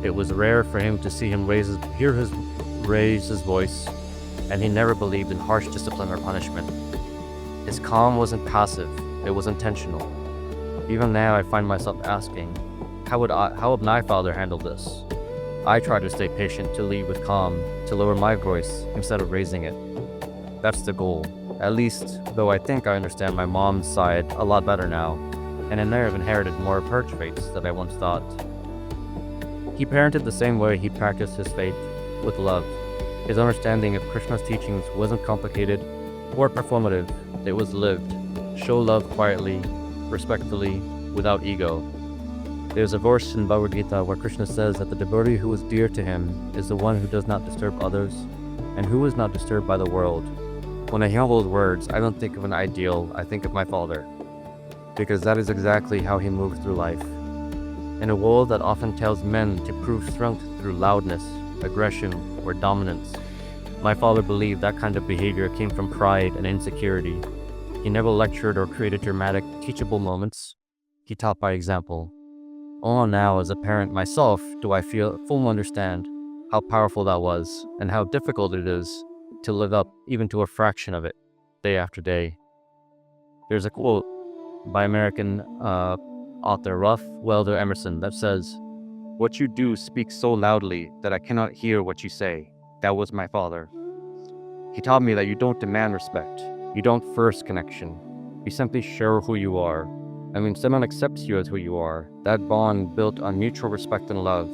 it was rare for him to see him raise his voice, and he never believed in harsh discipline or punishment. His calm wasn't passive, it was intentional. Even now I find myself asking, how would my father handle this? I try to stay patient, to lead with calm, to lower my voice instead of raising it. That's the goal, at least, though I think I understand my mom's side a lot better now, and I may have inherited more of her traits than I once thought. He parented the same way he practiced his faith, with love. His understanding of Krishna's teachings wasn't complicated or performative, it was lived. Show love quietly, respectfully, without ego. There's a verse in Bhagavad Gita where Krishna says that the devotee who is dear to him is the one who does not disturb others and who is not disturbed by the world. When I hear those words, I don't think of an ideal, I think of my father, because that is exactly how he moved through life. In a world that often tells men to prove strength through loudness, aggression, or dominance, my father believed that kind of behavior came from pride and insecurity. He never lectured or created dramatic, teachable moments. He taught by example. Only now, as a parent myself, do I fully understand how powerful that was and how difficult it is to live up even to a fraction of it, day after day. There's a quote by American author Ralph Waldo Emerson that says, "What you do speaks so loudly that I cannot hear what you say." That was my father. He taught me that you don't demand respect, you don't force connection, you simply share who you are. And when someone accepts you as who you are, that bond built on mutual respect and love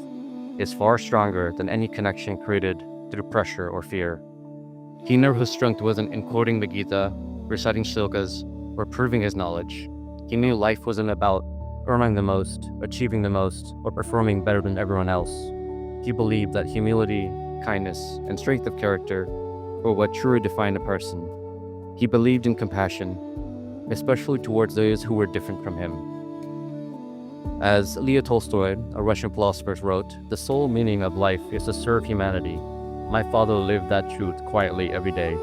is far stronger than any connection created through pressure or fear. He knew his strength wasn't in quoting the Gita, reciting shlokas, or proving his knowledge. He knew life wasn't about earning the most, achieving the most, or performing better than everyone else. He believed that humility, kindness, and strength of character were what truly defined a person. He believed in compassion, especially towards those who were different from him. As Leo Tolstoy, a Russian philosopher, wrote, "The sole meaning of life is to serve humanity." My father lived that truth quietly every day.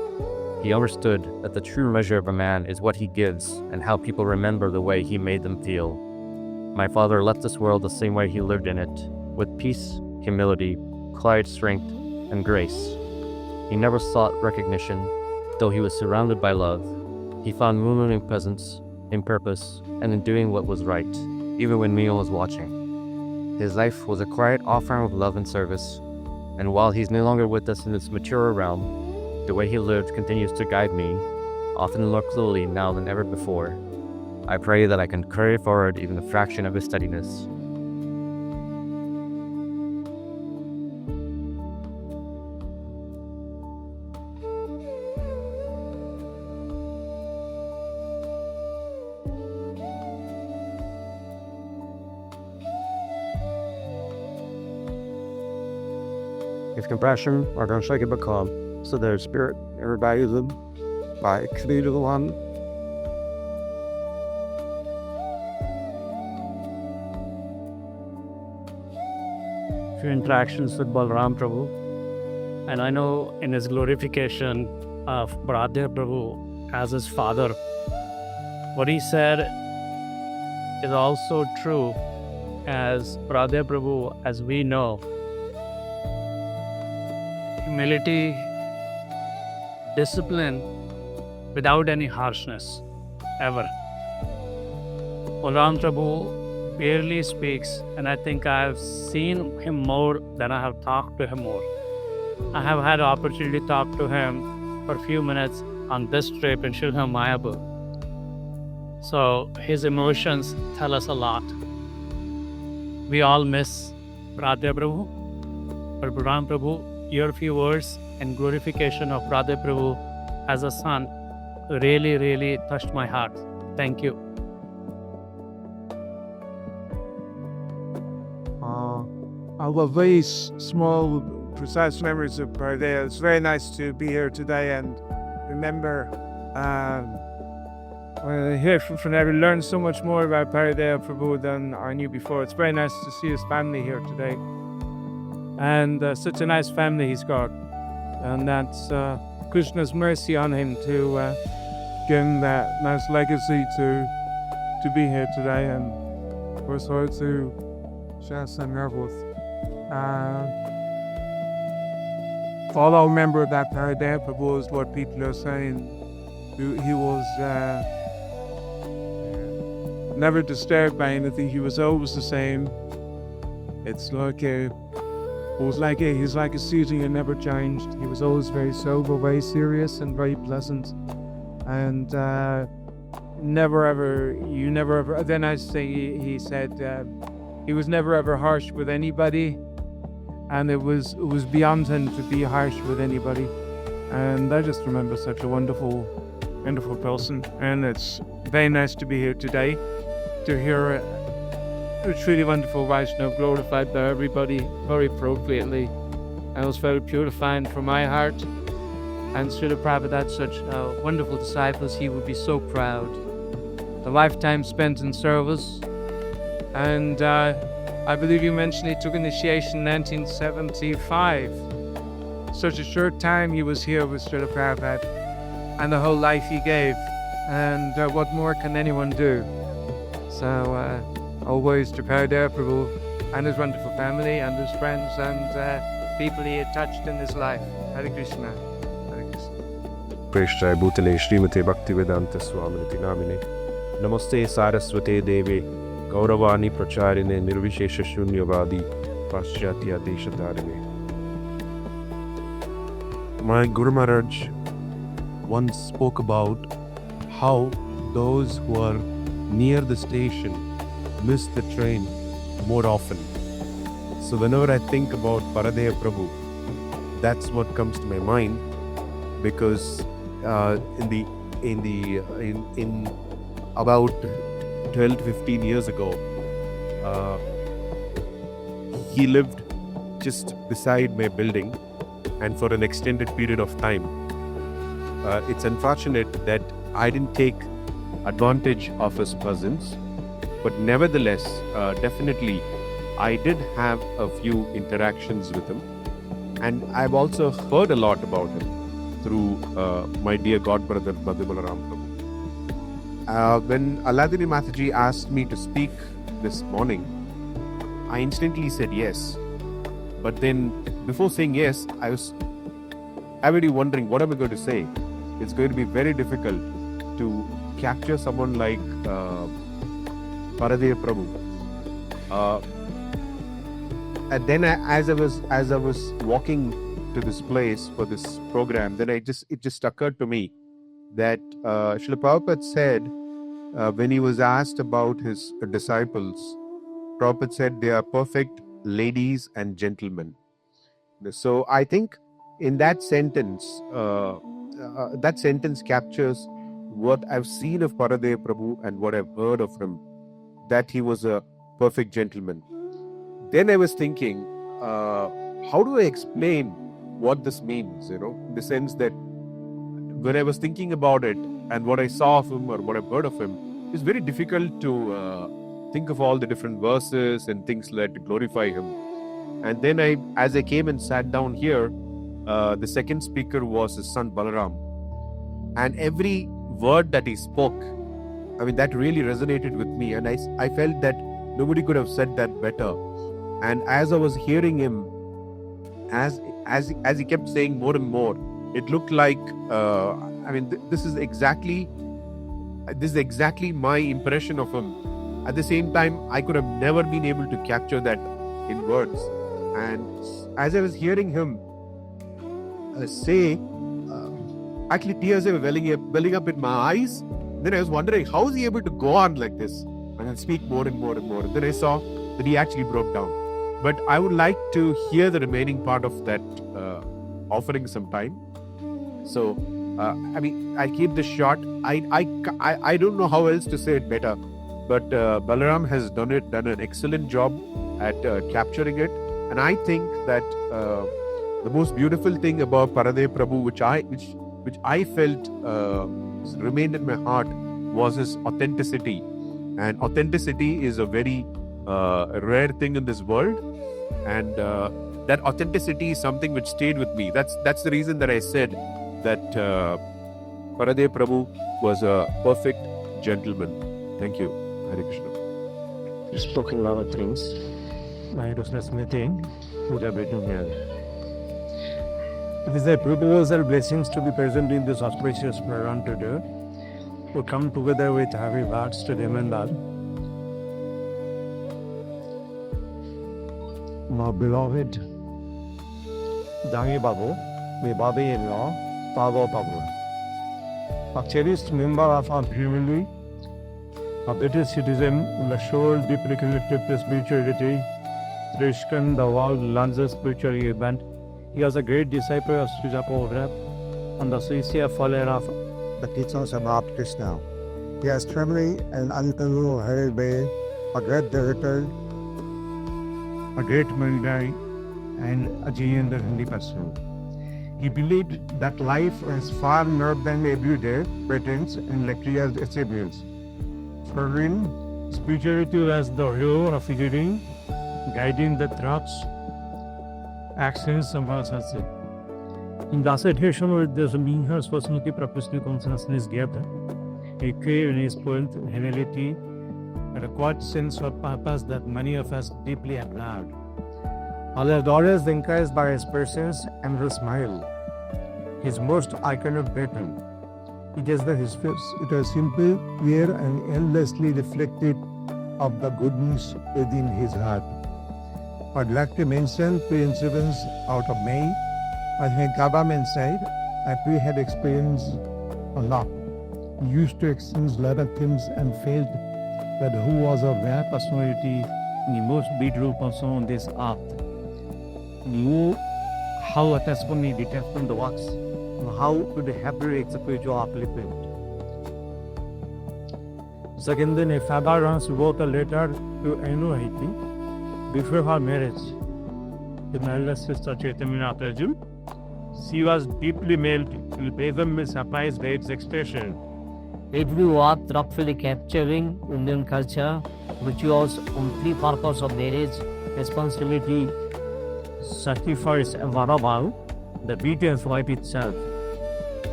He understood that the true measure of a man is what he gives and how people remember the way he made them feel. My father left this world the same way he lived in it, with peace, humility, quiet strength, and grace. He never sought recognition, though he was surrounded by love. He found movement in presence, in purpose, and in doing what was right, even when no one was watching. His life was a quiet offering of love and service, and while he's no longer with us in this mature realm, the way he lived continues to guide me, often more clearly now than ever before. I pray that I can carry forward even a fraction of his steadiness. If compassion are unshakable calm, so their spirit never values them by creator the one. Few interactions with Balram Prabhu, and I know in his glorification of Paradhyeya Prabhu as his father, what he said is also true as Paradhyeya Prabhu, as we know. Humility, discipline without any harshness, ever. Balram Prabhu barely speaks, and I think I have seen him more than I have talked to him more. I have had the opportunity to talk to him for a few minutes on this trip in Srila Mayapur. So his emotions tell us a lot. We all miss Paradhyeya Prabhu, but Balram Prabhu, your few words and glorification of Paradhyeya Prabhu as a son really, really touched my heart. Thank you. I love very small, precise memories of Paradhyeya. It's very nice to be here today and remember. Here from there, we learned so much more about Paradhyeya Prabhu than I knew before. It's very nice to see his family here today. And such a nice family he's got. And that's Krishna's mercy on him to give him that nice legacy to be here today. And we're sorry to share some miracles. Follow member that Paradhyeya Prabhu is what people are saying. He was never disturbed by anything. He was always the same. It's like he's like a season and never changed. He was always very sober, very serious, and very pleasant. And never ever. Then I say he said he was never ever harsh with anybody, and it was beyond him to be harsh with anybody. And I just remember such a wonderful person. And it's very nice to be here today to hear a truly wonderful Vaishnava glorified by everybody very appropriately. And it was very purifying for my heart. And Srila Prabhupada had such wonderful disciples. He would be so proud. The lifetime spent in service. And I believe you mentioned he took initiation in 1975. Such a short time he was here with Srila Prabhupada, and the whole life he gave. And what more can anyone do? So always to Paradhyeya Prabhu and his wonderful family and his friends and people he had touched in his life. Hare Krishna. Hare Krishna. Preshtai Bhutale Srimate Bhaktivedanta Swami Prabhupada. Namaste Saraswate Devi Gauravani Pracharine Nirvishesha Shunyavadi Paschatya Deshatarine. My Guru Maharaj once spoke about how those who are near the station miss the train more often. So whenever I think about Paradheya Prabhu, that's what comes to my mind, because in about 12 to 15 years ago, he lived just beside my building, and for an extended period of time. It's unfortunate that I didn't take advantage of his presence, but nevertheless, definitely I did have a few interactions with him, and I've also heard a lot about him through my dear godbrother Bhaktivedanta Swami Prabhu. When Aladini Mataji asked me to speak this morning, I instantly said yes. But then, before saying yes, I was already wondering what am I going to say. It's going to be very difficult to capture someone like Paradheya Prabhu. And then, as I was walking to this place for this program, then it just occurred to me that Srila Prabhupada said when he was asked about his disciples, Prabhupada said they are perfect ladies and gentlemen. So I think in that sentence captures what I've seen of Paradheya Prabhu and what I've heard of him, that he was a perfect gentleman. Then I was thinking, how do I explain what this means, in the sense that when I was thinking about it and what I saw of him or what I've heard of him, it's very difficult to think of all the different verses and things like to glorify him. And then as I came and sat down here, the second speaker was his son Balaram. And every word that he spoke, that really resonated with me. And I felt that nobody could have said that better. And as I was hearing him, as he kept saying more and more, it looked like, this is exactly my impression of him. At the same time, I could have never been able to capture that in words. And as I was hearing him say, actually tears were welling up in my eyes. Then I was wondering, how is he able to go on like this and speak more and more and more? And then I saw that he actually broke down. But I would like to hear the remaining part of that offering some time. So, I'll keep this short. I don't know how else to say it better. But Balaram has done an excellent job at capturing it. And I think that the most beautiful thing about Paradheya Prabhu, which I felt remained in my heart, was his authenticity. And authenticity is a very rare thing in this world. And that authenticity is something which stayed with me. That's the reason that I said that Paradheya Prabhu was a perfect gentleman. Thank you. Hare Krishna. You've spoken a lot of things. My useless meeting would have written here. It is a privilege and blessings to be present in this auspicious program today. We come together with heavy hearts to remember my beloved Dangi Babu, my Babi-in-law, Pavo Babu, a cherished member of our family, a British citizen with a soul deeply connected to spirituality. Krishna, the world's largest spiritual event. He was a great disciple of Srila Prabhupada and the sincere follower of The teachings about Krishna. He has truly and unparalleled heritage, a great devoter, a great Mundai, and a genuine Hindi person. He believed that life is far more than everyday pretense and lectures attributes. For him, spirituality was the hero of figuring, guiding the thoughts, actions, and processes. In the association with the Minha's personality, professional consciousness gathered, he craved in his point, humility, and a quiet sense of purpose that many of us deeply admired. Although always encouraged by his presence and his smile, his most iconic pattern. It is his face. It is simple, clear, and endlessly reflective of the goodness within his heart. I'd like to mention two incidents out of May. On the government side, we had experienced a lot. We used to exchange a lot of things and felt that who was a rare personality, the most beautiful person on this earth, knew how attachment is detached from the works, and how to be happy spiritual upliftment. Second, then a father once wrote a letter to Guwahati before her marriage. The elder sister Chaitanya Mataji. She was deeply moved to be surprised by its expression. Every word thoughtfully capturing Indian culture, rituals, only purpose of marriage, responsibility, Sacrifice and vow, the beauty of life itself.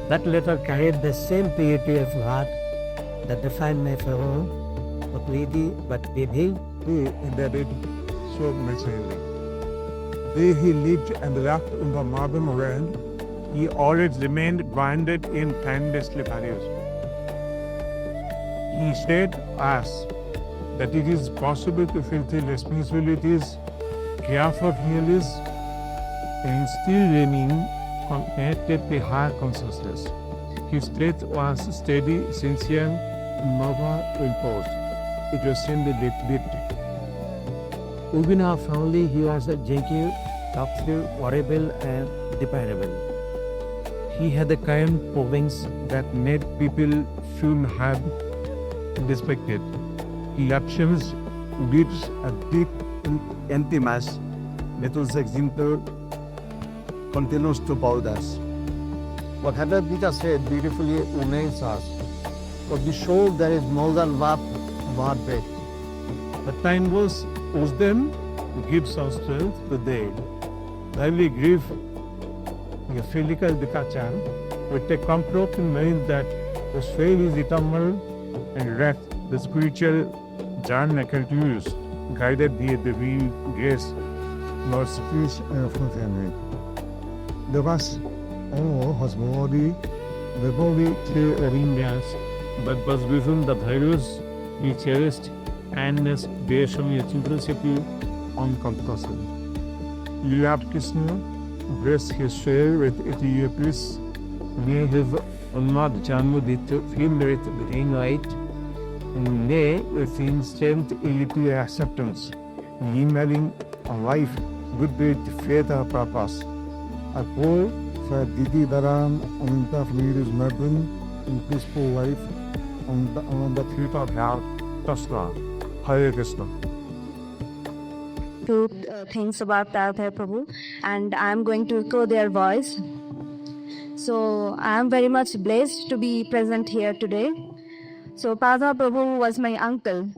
That letter carried the same purity of heart that defined my fellow, but lady, but baby, He embedded so naturally. Though he lived and laughed in the modern world, he always remained grounded in timeless values. He said us that it is possible to fulfill responsibilities, care for healers, and still remain connected to higher consciousness. His faith was steady, sincere, and never imposed. It was simply lived. within our family, he was a gentle, thoughtful, variable, and dependable. He had the kind province that made people feel heard and respected. His actions leaves a deep empty mass that was exemplar continues to bound us. What Bhagavad Gita said beautifully reminds us, for the soul there is more than what breath. The time was wisdom gives us strength to dead. While we grieve a physical departure, we take comfort in knowing that the soul is eternal and that the spiritual journey continues, guided by the divine grace, Lord speech and fulfillment. The vast all has body, the body clear arrangements, but was within the values we cherished kindness, based on your simplicity, on compassion. You have Krishna, bless his share with Ethiopians, may his unmad Janmudit feel it being right, and may within strength, unity, acceptance, emailing a life, good with faith or purpose. I pray for Didi Dharan and the leaders Melbourne in peaceful life on the truth of health. Tasna. Hare Krishna. Two things about Paradhyeya Prabhu, and I'm going to echo their voice. So I'm very much blessed to be present here today. So Paradhyeya Prabhu was my uncle.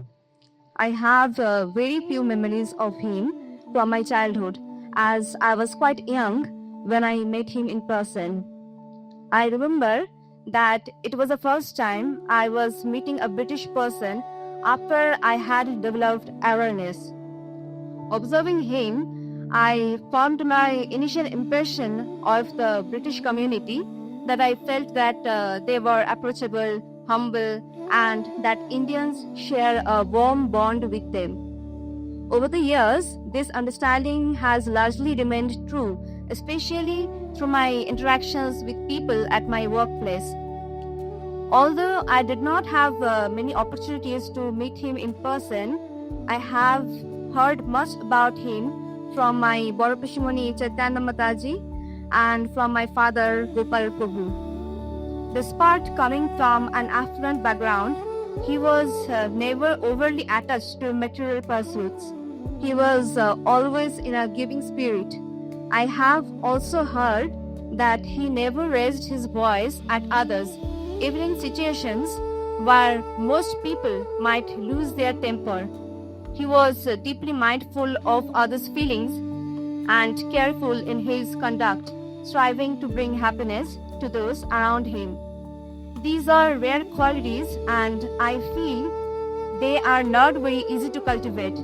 I have very few memories of him from my childhood, as I was quite young when I met him in person. I remember that it was the first time I was meeting a British person after I had developed awareness. Observing him, I formed my initial impression of the British community, that I felt that they were approachable, humble, and that Indians share a warm bond with them. Over the years, this understanding has largely remained true, especially through my interactions with people at my workplace. Although I did not have many opportunities to meet him in person, I have heard much about him from my Bharapashimoni Chaitanya Mataji and from my father Gopal Prabhu. Despite coming from an affluent background, he was never overly attached to material pursuits. He was always in a giving spirit. I have also heard that he never raised his voice at others, even in situations where most people might lose their temper. He was deeply mindful of others' feelings and careful in his conduct, striving to bring happiness to those around him. These are rare qualities, and I feel they are not very easy to cultivate.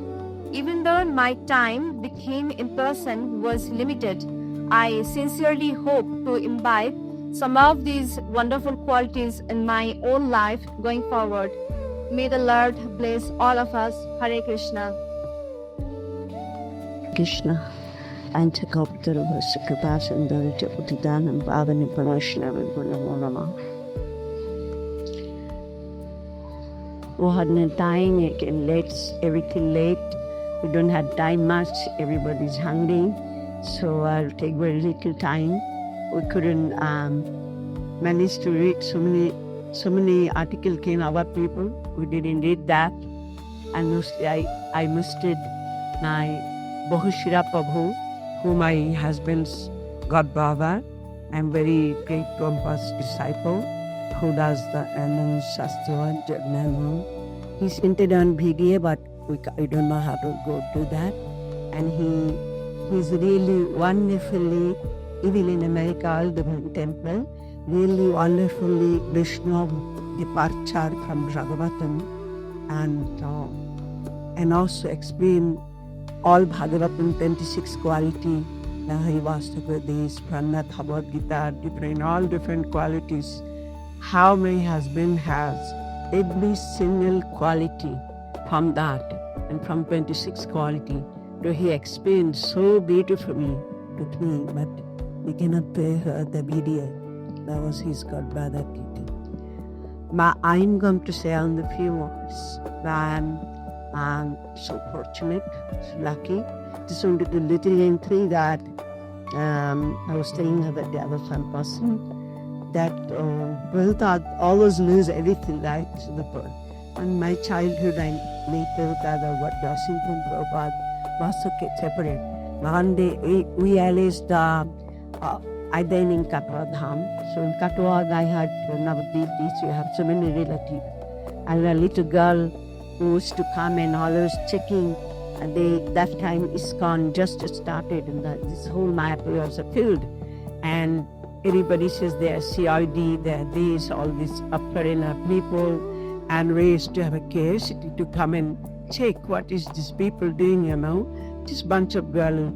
Even though my time with him in person was limited, I sincerely hope to imbibe some of these wonderful qualities in my own life going forward. May the Lord bless all of us. Hare Krishna. Krishna, Anta Goptara Vasakabhasan Dharita Utidanam Bhavani Pranashna Vibhunamolama. wasn't dying again, late, everything late. We don't have time much, everybody's hungry. So I'll take very little time. We couldn't manage to read so many articles came about people. We didn't read that. And mostly I missed it. My Srila Prabhu, who my husband's godbrother, I'm very great Prabhupada's disciple, who does the Anand Shastra Jagnan. He's entered on video, but we don't know how to go do that. And he's really wonderfully, even in America, all the temple, really wonderfully Vaishnava departure from Bhagavatam, and also explain all Bhagavatam 26 quality. He was to go this, Prana, Bhagavad Gita, all different qualities. How my husband has every single quality from that and from 26 quality. So he explained so beautifully to me, but we cannot play her the video. That was his godbrother Kitty. But I'm going to say on the few words that I'm so fortunate, so lucky. Just wanted to little entry that I was telling her that the other fun person that Prabhupada always lose everything, right? And my childhood, I made Prabhupada what blessing from Prabhupada was so separate. One day we realized I then in Katwa Dham. So in Katwa, I had Navadip, we have so many relatives. And a little girl who used to come and always checking. And that time ISKCON just started, and this whole Mayapur was filled. And everybody says they are CID, they are this, all these upper inner people, and we used to have a curiosity to come and check what is these people doing, This bunch of girls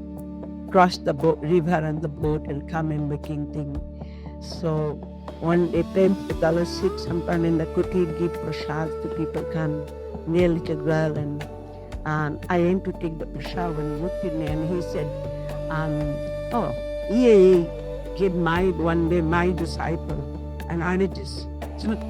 cross the river and the boat and come and making things. So one day, Prem sit sometime in the kutir, give prasad to people come, near little girl, and I went to take the prasad and looked in, and he said, he get married one day, my disciple. And I just,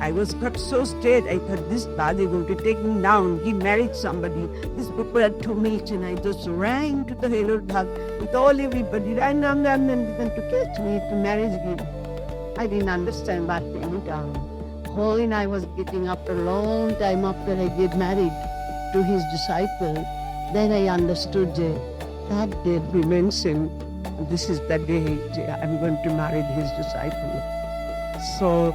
I got so scared. I thought, this Dadi going to take me down. He married somebody. These people had 2 minutes, and I just ran to the Hello Dhag with all everybody, ran down and began to catch me to marry him. I didn't understand what went on. When I was getting after a long time after I get married to his disciple, then I understood that day we mentioned, this is the day I'm going to marry his disciple. So,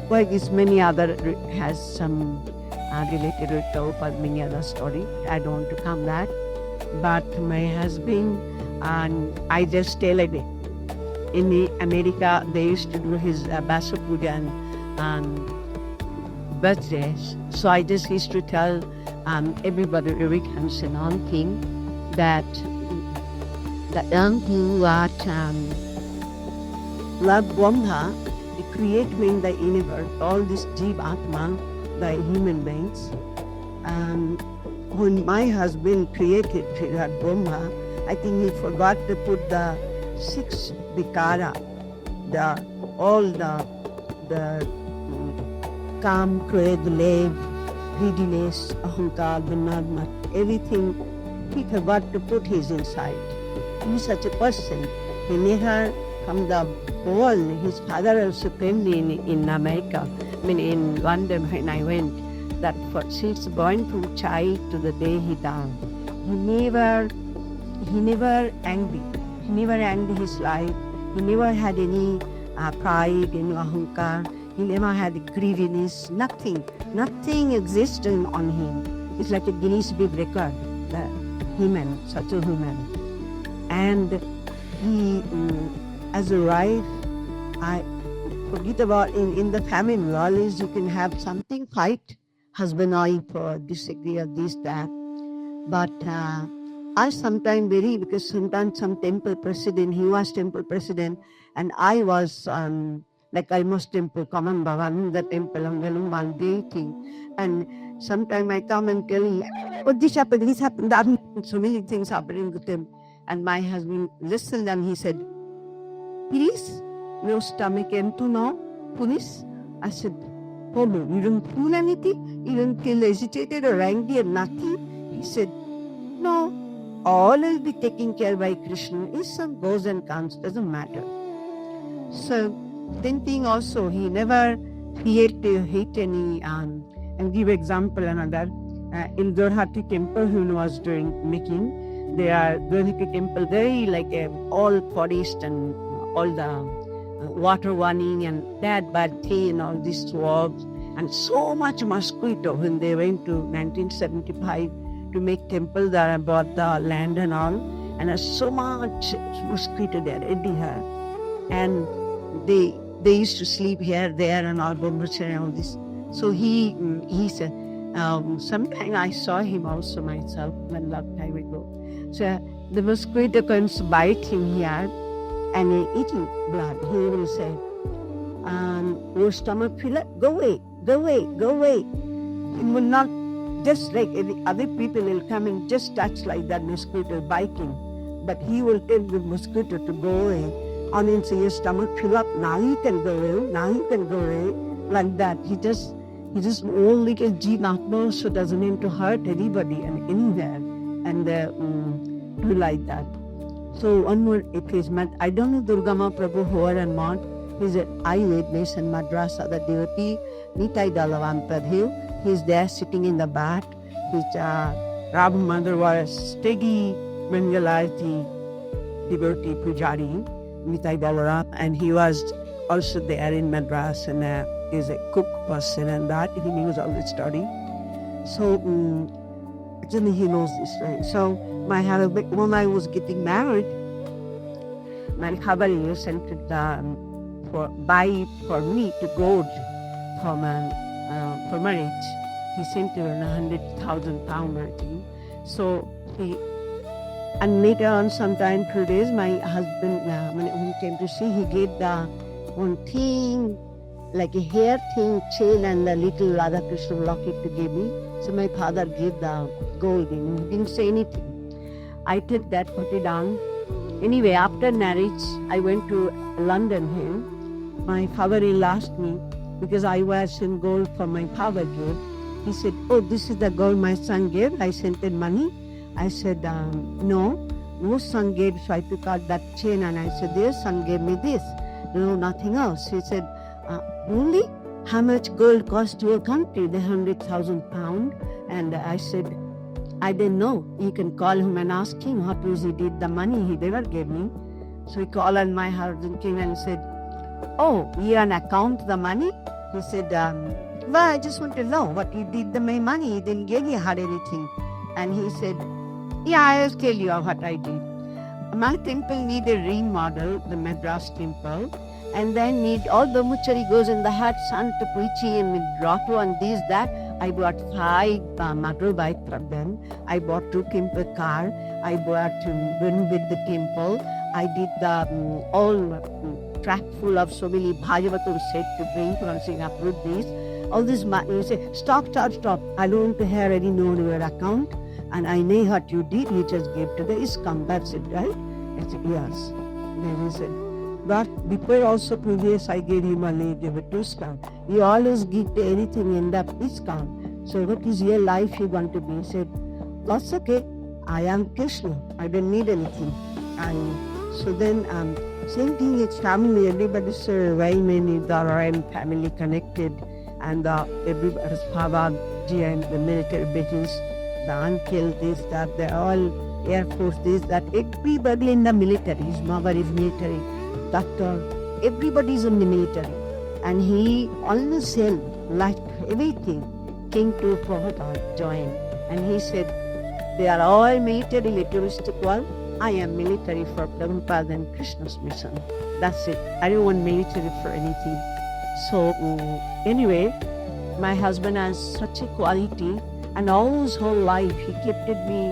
like this many other has some related with Prabhupada, many other story. I don't want to come that. But my husband, and I just tell it, in America they used to do his Basu Puja and birthdays. So I just used to tell everybody, every hands-on on thing, that the young thing that Lord Brahma, the creator the universe, all this Jeev Atma, the human beings. When my husband created Lord Brahma, I think he forgot to put the 6 vikara, all the calm, create, love, greediness, ahankar, vinadmat, everything, he forgot to put his inside. He is such a person. He never, from the world, his father also came in America. I mean, in London when I went, that since born from child to the day he died, he never angry. He never angry his life. He never had any pride, any ahankar. He never had greediness, nothing. Nothing existed on him. It's like a Guinness Book record, the human, such a human. And he, as a wife, I forget about in the family, always you can have something, fight, husband, wife, or disagree, or this, that. But I sometimes because sometimes some temple president, he was temple president, and I was like almost temple, common Bhavan, the temple, and one day thing. And sometimes I come and tell him, oh, this happened, that happened, so many things happening with him. And my husband listened and he said, please, your stomach empty now, please? I said, Prabhu, you don't feel anything? You don't feel agitated or angry or nothing? He said, no, all will be taken care by Krishna. His son goes and comes, doesn't matter. So, then thing also, he never hate any, and give example another. In Guwahati temple, who was making, they are Guwahati temple, very like all forest and all the water running and bad tea and all these swabs and so much mosquito when they went to 1975 to make temple there about the land and all, and so much mosquito there everywhere, and they used to sleep here, there, and all and all this. So he said, sometime I saw him also myself one long time ago. So the mosquito comes bite him here and eating blood. He will say, your stomach fill up, go away, go away, go away. It will not, just like the other people will come and just touch like that mosquito biting. But he will tell the mosquito to go away. And then say, your stomach fill up, now you can go away, now you can go away. Like that. He just all little Jeevatma, so doesn't mean to hurt anybody and anywhere. And do like that. So one more effacement. I don't know Durgama Prabhu here and not. He's an eyewitness in Madras, the devotee, Nitai Talavan Prabhu. He's there sitting in the bat. His Rabhu mother was steady Mangalati devotee Pujari, Nitai Talavan, and he was also there in Madras and is a cook person and that. He knows all the story. So actually he knows this story. So my husband, when I was getting married, my husband sent it buy for me to go for marriage. He sent her 100,000 pounds, I think. So and later on, sometime 2 days, my husband, when he came to see, he gave the one thing, like a hair thing, chain, and the little Radha Krishna locket to give me. So my father gave the gold in. He didn't say anything. I took that, put it on. Anyway, after marriage, I went to London here. My father-in-law asked me, because I was in gold for my father gave. He said, oh, this is the gold my son gave. I sent him money. I said, no, son gave. So I took out that chain and I said, their son gave me this. No, nothing else. He said, really? How much gold cost your country? The 100,000 pounds. And I said, I didn't know. You can call him and ask him what was he did the money he never gave me. So he called and my husband came and said, oh, you an account the money? He said, well, I just want to know what he did the my money. He didn't give you her anything. And he said, yeah, I'll tell you what I did. My temple need a remodel, the Madras temple, and then need all the muchari goes in the hut, sun to preaching and with grotto and this, that. I bought 5 motorbike from them. I bought 2 temple car. I bought one with the temple. I did the all track full of so many Bhagavatam set to bring from Singapore this. All this, you say, stop. I don't want to hear any no your account. And I know what you did, you just gave to the ISKCON, that's it, right? I said, yes. Then he said, but before also previous I gave you money, gave it to ISKCON. You always give to anything in that ISKCON. So what is your life you want to be? He said, that's okay, I am Krishna, I don't need anything. And so then, same thing, it's family, everybody's very many that are in family connected. And everybody's Babaji and the military business. The uncle, this, that, they're all Air Force, this, that. Everybody in the military. His mother is military, doctor. Everybody is in the military. And he always said, like everything, came to Prabhupada, join. And he said, they are all military, militaristic world. I am military for Prabhupada and Krishna's mission. That's it. I don't want military for anything. So, anyway, my husband has such a quality. And all his whole life, he kept me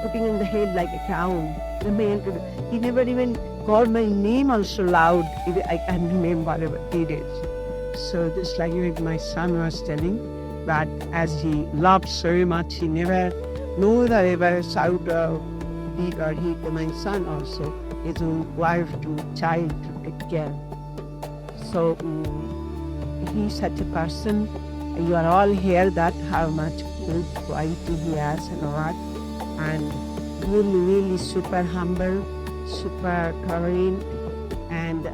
putting in the head like a crown. He never even called my name also loud. I can't remember what he did. So just like my son was telling, that as he loved so much, he never knew that ever shout he or he to my son also, his own wife to child to take care. So he's such a person. You are all here that how much good quality he has and what. And really super humble, super tolerant. And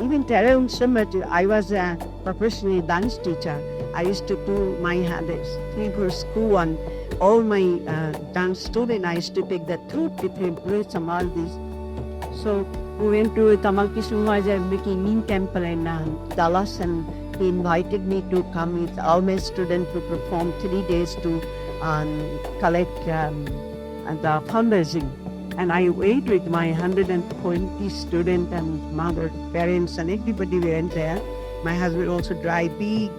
even Talavan so much, I was a professional dance teacher. I used to do my thing for school, and all my dance students, I used to take the truth different place and all this. So we went to Tamal Krishna making temple in Dallas, and he invited me to come with all my students to perform 3 days to collect the fundraising. And I went with my 120 students and mother, parents, and everybody went there. My husband also drive big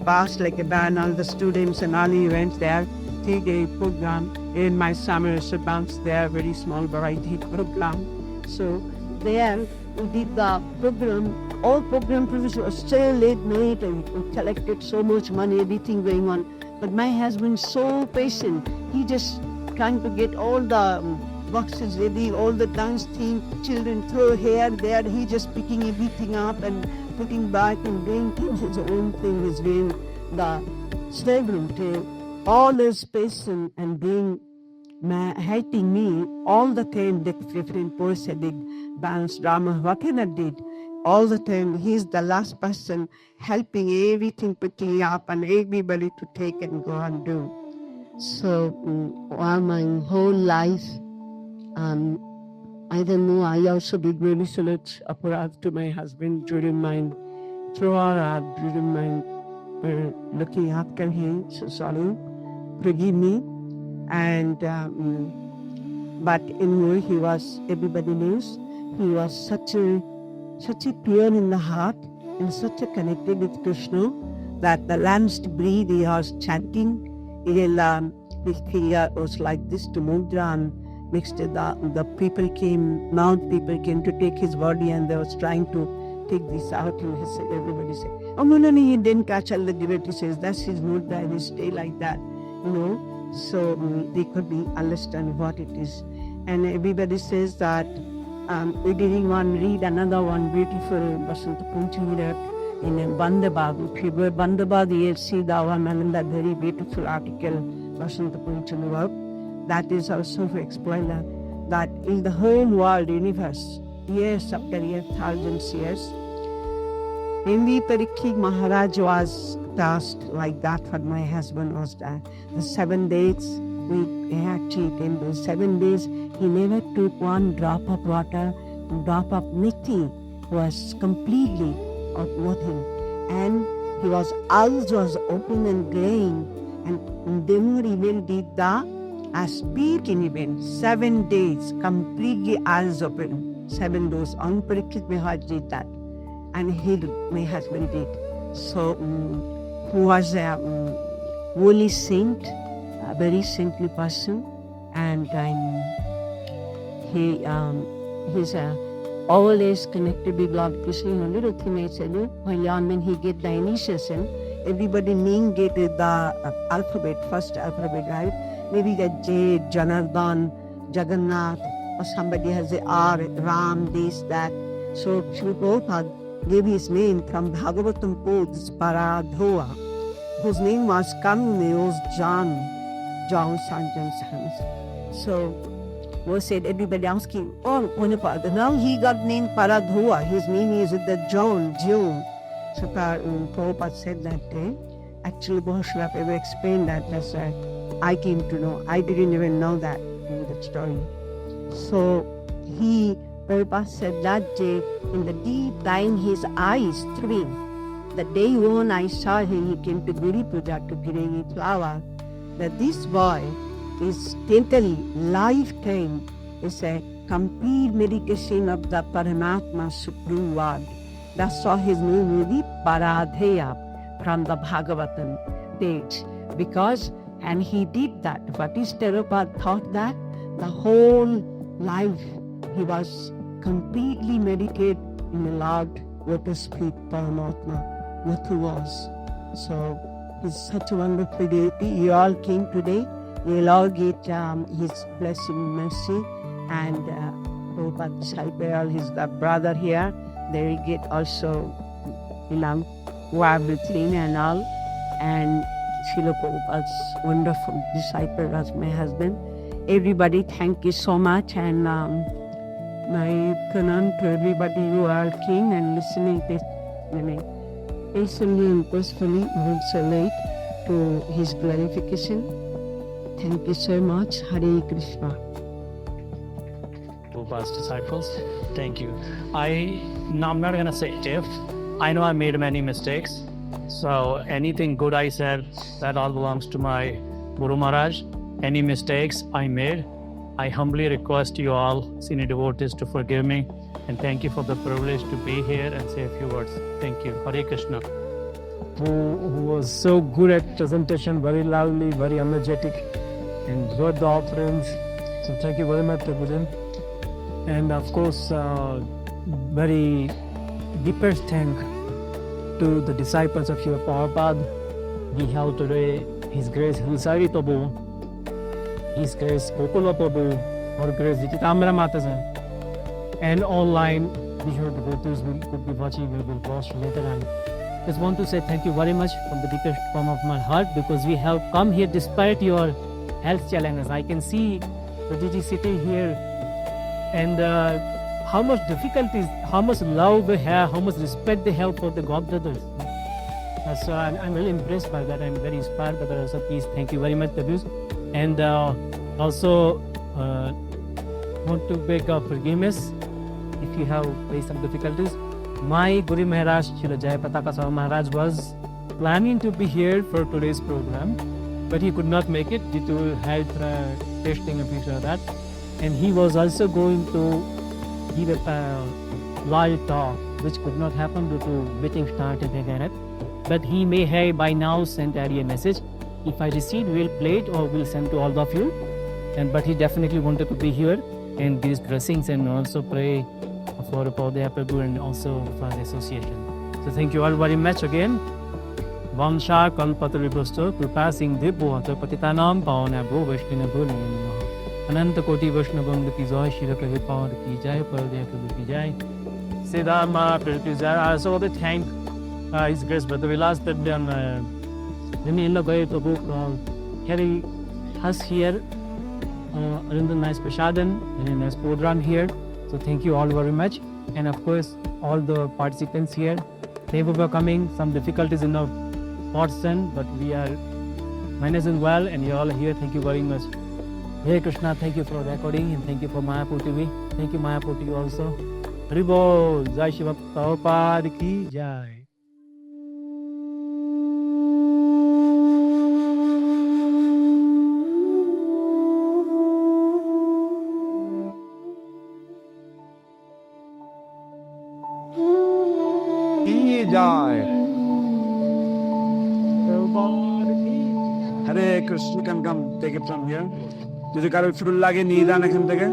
bus like a van, all the students and all he went there. 3-day program. In my summer bounce there, very small variety program. So there we did the program. All program was still late night, and we collected so much money, everything going on. But my husband so patient. He just trying to get all the boxes ready, all the dance team, children throw here, there. He just picking everything up and putting back and doing his own thing. He's doing the slave room too. All this patient and being helping me all the time, the different person, big dance, drama, whatever did. All the time, he's the last person helping everything, picking up and everybody to take and go and do. So, all my whole life, I don't know, I also did really so much aparat to my husband during my looking after him, so sorry, forgive me. And, but anyway, he was, everybody knows, he was such a pure in the heart and such a connected with Krishna that the last breathe he was chanting, his finger was like this to mudra, and next the people came, now people came to take his body, and they was trying to take this out, and he said, everybody said, oh no, he didn't catch all the devotee says, that's his mudra, and he stay like that, you know. So they couldn't understand what it is. And everybody says that we didn't want to read another one beautiful Basanta Punchira in Bandabad. If you go to Bandabad, you'll see the one and that very beautiful article, Basanta Punchira. That is also to explain that in the whole world, universe, years after years, thousands years, Hindi Parikhi Maharaj was tasked like that what my husband was done. The 7 days, we actually came to 7 days, he never took one drop of water, drop of nothing, was completely of nothing. And he was, eyes was open and glowing, and then he even did the speaking event, 7 days, completely eyes open, 7 days. On Parikshit Maharaj did that, and my husband did. So, who was a holy saint, a very saintly person, and he's always connected with Lord Krishna. A little thing I said, when he get the initiation, everybody name get the alphabet, first alphabet, right? Maybe the J, Janardhan, Jagannath, or somebody has the R, Ram, this, that. So Srila Prabhupada gave his name from Bhagavatam Pods Paradhyeya, whose name was Kamneos John Sanjan's sons. So we said, everybody asking, oh, now he got named Paradhyeya, his name is the John. So Prabhupada said that day. Actually, Srila Prabhupada explained that, that's I came to know. I didn't even know that in the story. So Prabhupada said that day, in the deep time, his eyes thrilling. The day when I saw him, he came to Guri Puja to bring flower, that this boy is totally lifetime is a complete meditation of the Paramatma Supreme Word. That's why his name will be Paradhyeya from the Bhagavatam page. Because, and he did that. What is Prabhupada thought that? The whole life he was completely meditated in the Lord, lotus feet, Paramatma, what he was. So it's such a wonderful deity. You all came today. You'll all get his blessing, mercy, and Prabhupada disciple, his brother here. They will get also, who are with me and all, and Srila Prabhupada's wonderful disciple as my husband. Everybody, thank you so much, and my pranam to everybody who are keen and listening patiently and peacefully relate to his glorification. Thank you so much. Hare Krishna. Prabhupada's disciples. Thank you. I'm not gonna say if. I know I made many mistakes. So anything good I said, that all belongs to my Guru Maharaj. Any mistakes I made, I humbly request you all, senior devotees, to forgive me. And thank you for the privilege to be here and say a few words. Thank you. Hare Krishna. Who was so good at presentation, very loudly, very energetic, and brought the offerings. So thank you very much, Prabhuji. And of course, very deepest thank to the disciples of Srila Prabhupada. We have today His Grace Hilsari Prabhu, His Grace Gokula Prabhu, or Grace Chaitanya Mataji, and online we heard the devotees will could be watching, we will watch later on. Just want to say thank you very much from the deepest form of my heart, because we have come here despite your health challenges. I can see Prabhuji sitting here, and how much difficulties, how much love they have, how much respect they have for the God brothers. So I'm really impressed by that. I'm very inspired by that. So please, thank you very much, Prabhu. And also want to beg forgiveness if you have faced some difficulties. My Guru Maharaj, Srila Jayapataka Swami Maharaj, was planning to be here for today's program, but he could not make it due to health testing and things like that. And he was also going to give a live talk, which could not happen due to meeting started again. But he may have by now sent a message. If I receive, we'll play it or we'll send to all of you. But he definitely wanted to be here and give his blessings and also pray for Paradhyeya Prabhu and also for the association. So thank you all very much again. Vamsha Kalpataribhusto, Kripa Singh Dibhuata Patitanam Pavanabhu Vaishnava Namaha. अनंत कोटि वैष्णववृंद की जय, श्रील प्रभुपाद की जय, Paradhyeya Prabhu की जय, Siddharma Prabhu की जय. I also want to thank His Grace Brother Vilas that Nila Goy Prabhu carry us here, another nice prasadam and a nice program here. So thank you all very much. And of course, all the participants here, they were coming, some difficulties in the person, but we are managing well, and you all are here. Thank you very much. Hare Krishna, thank you for recording, and thank you for Mayapur TV. Thank you Mayapur TV also. Haribol, Jai Srila Prabhupada ki Jai. Ki Jai. Hare Krishna, can come take it from here. যদি কারো ফুল লাগে নিয়ে যান এখান থেকে।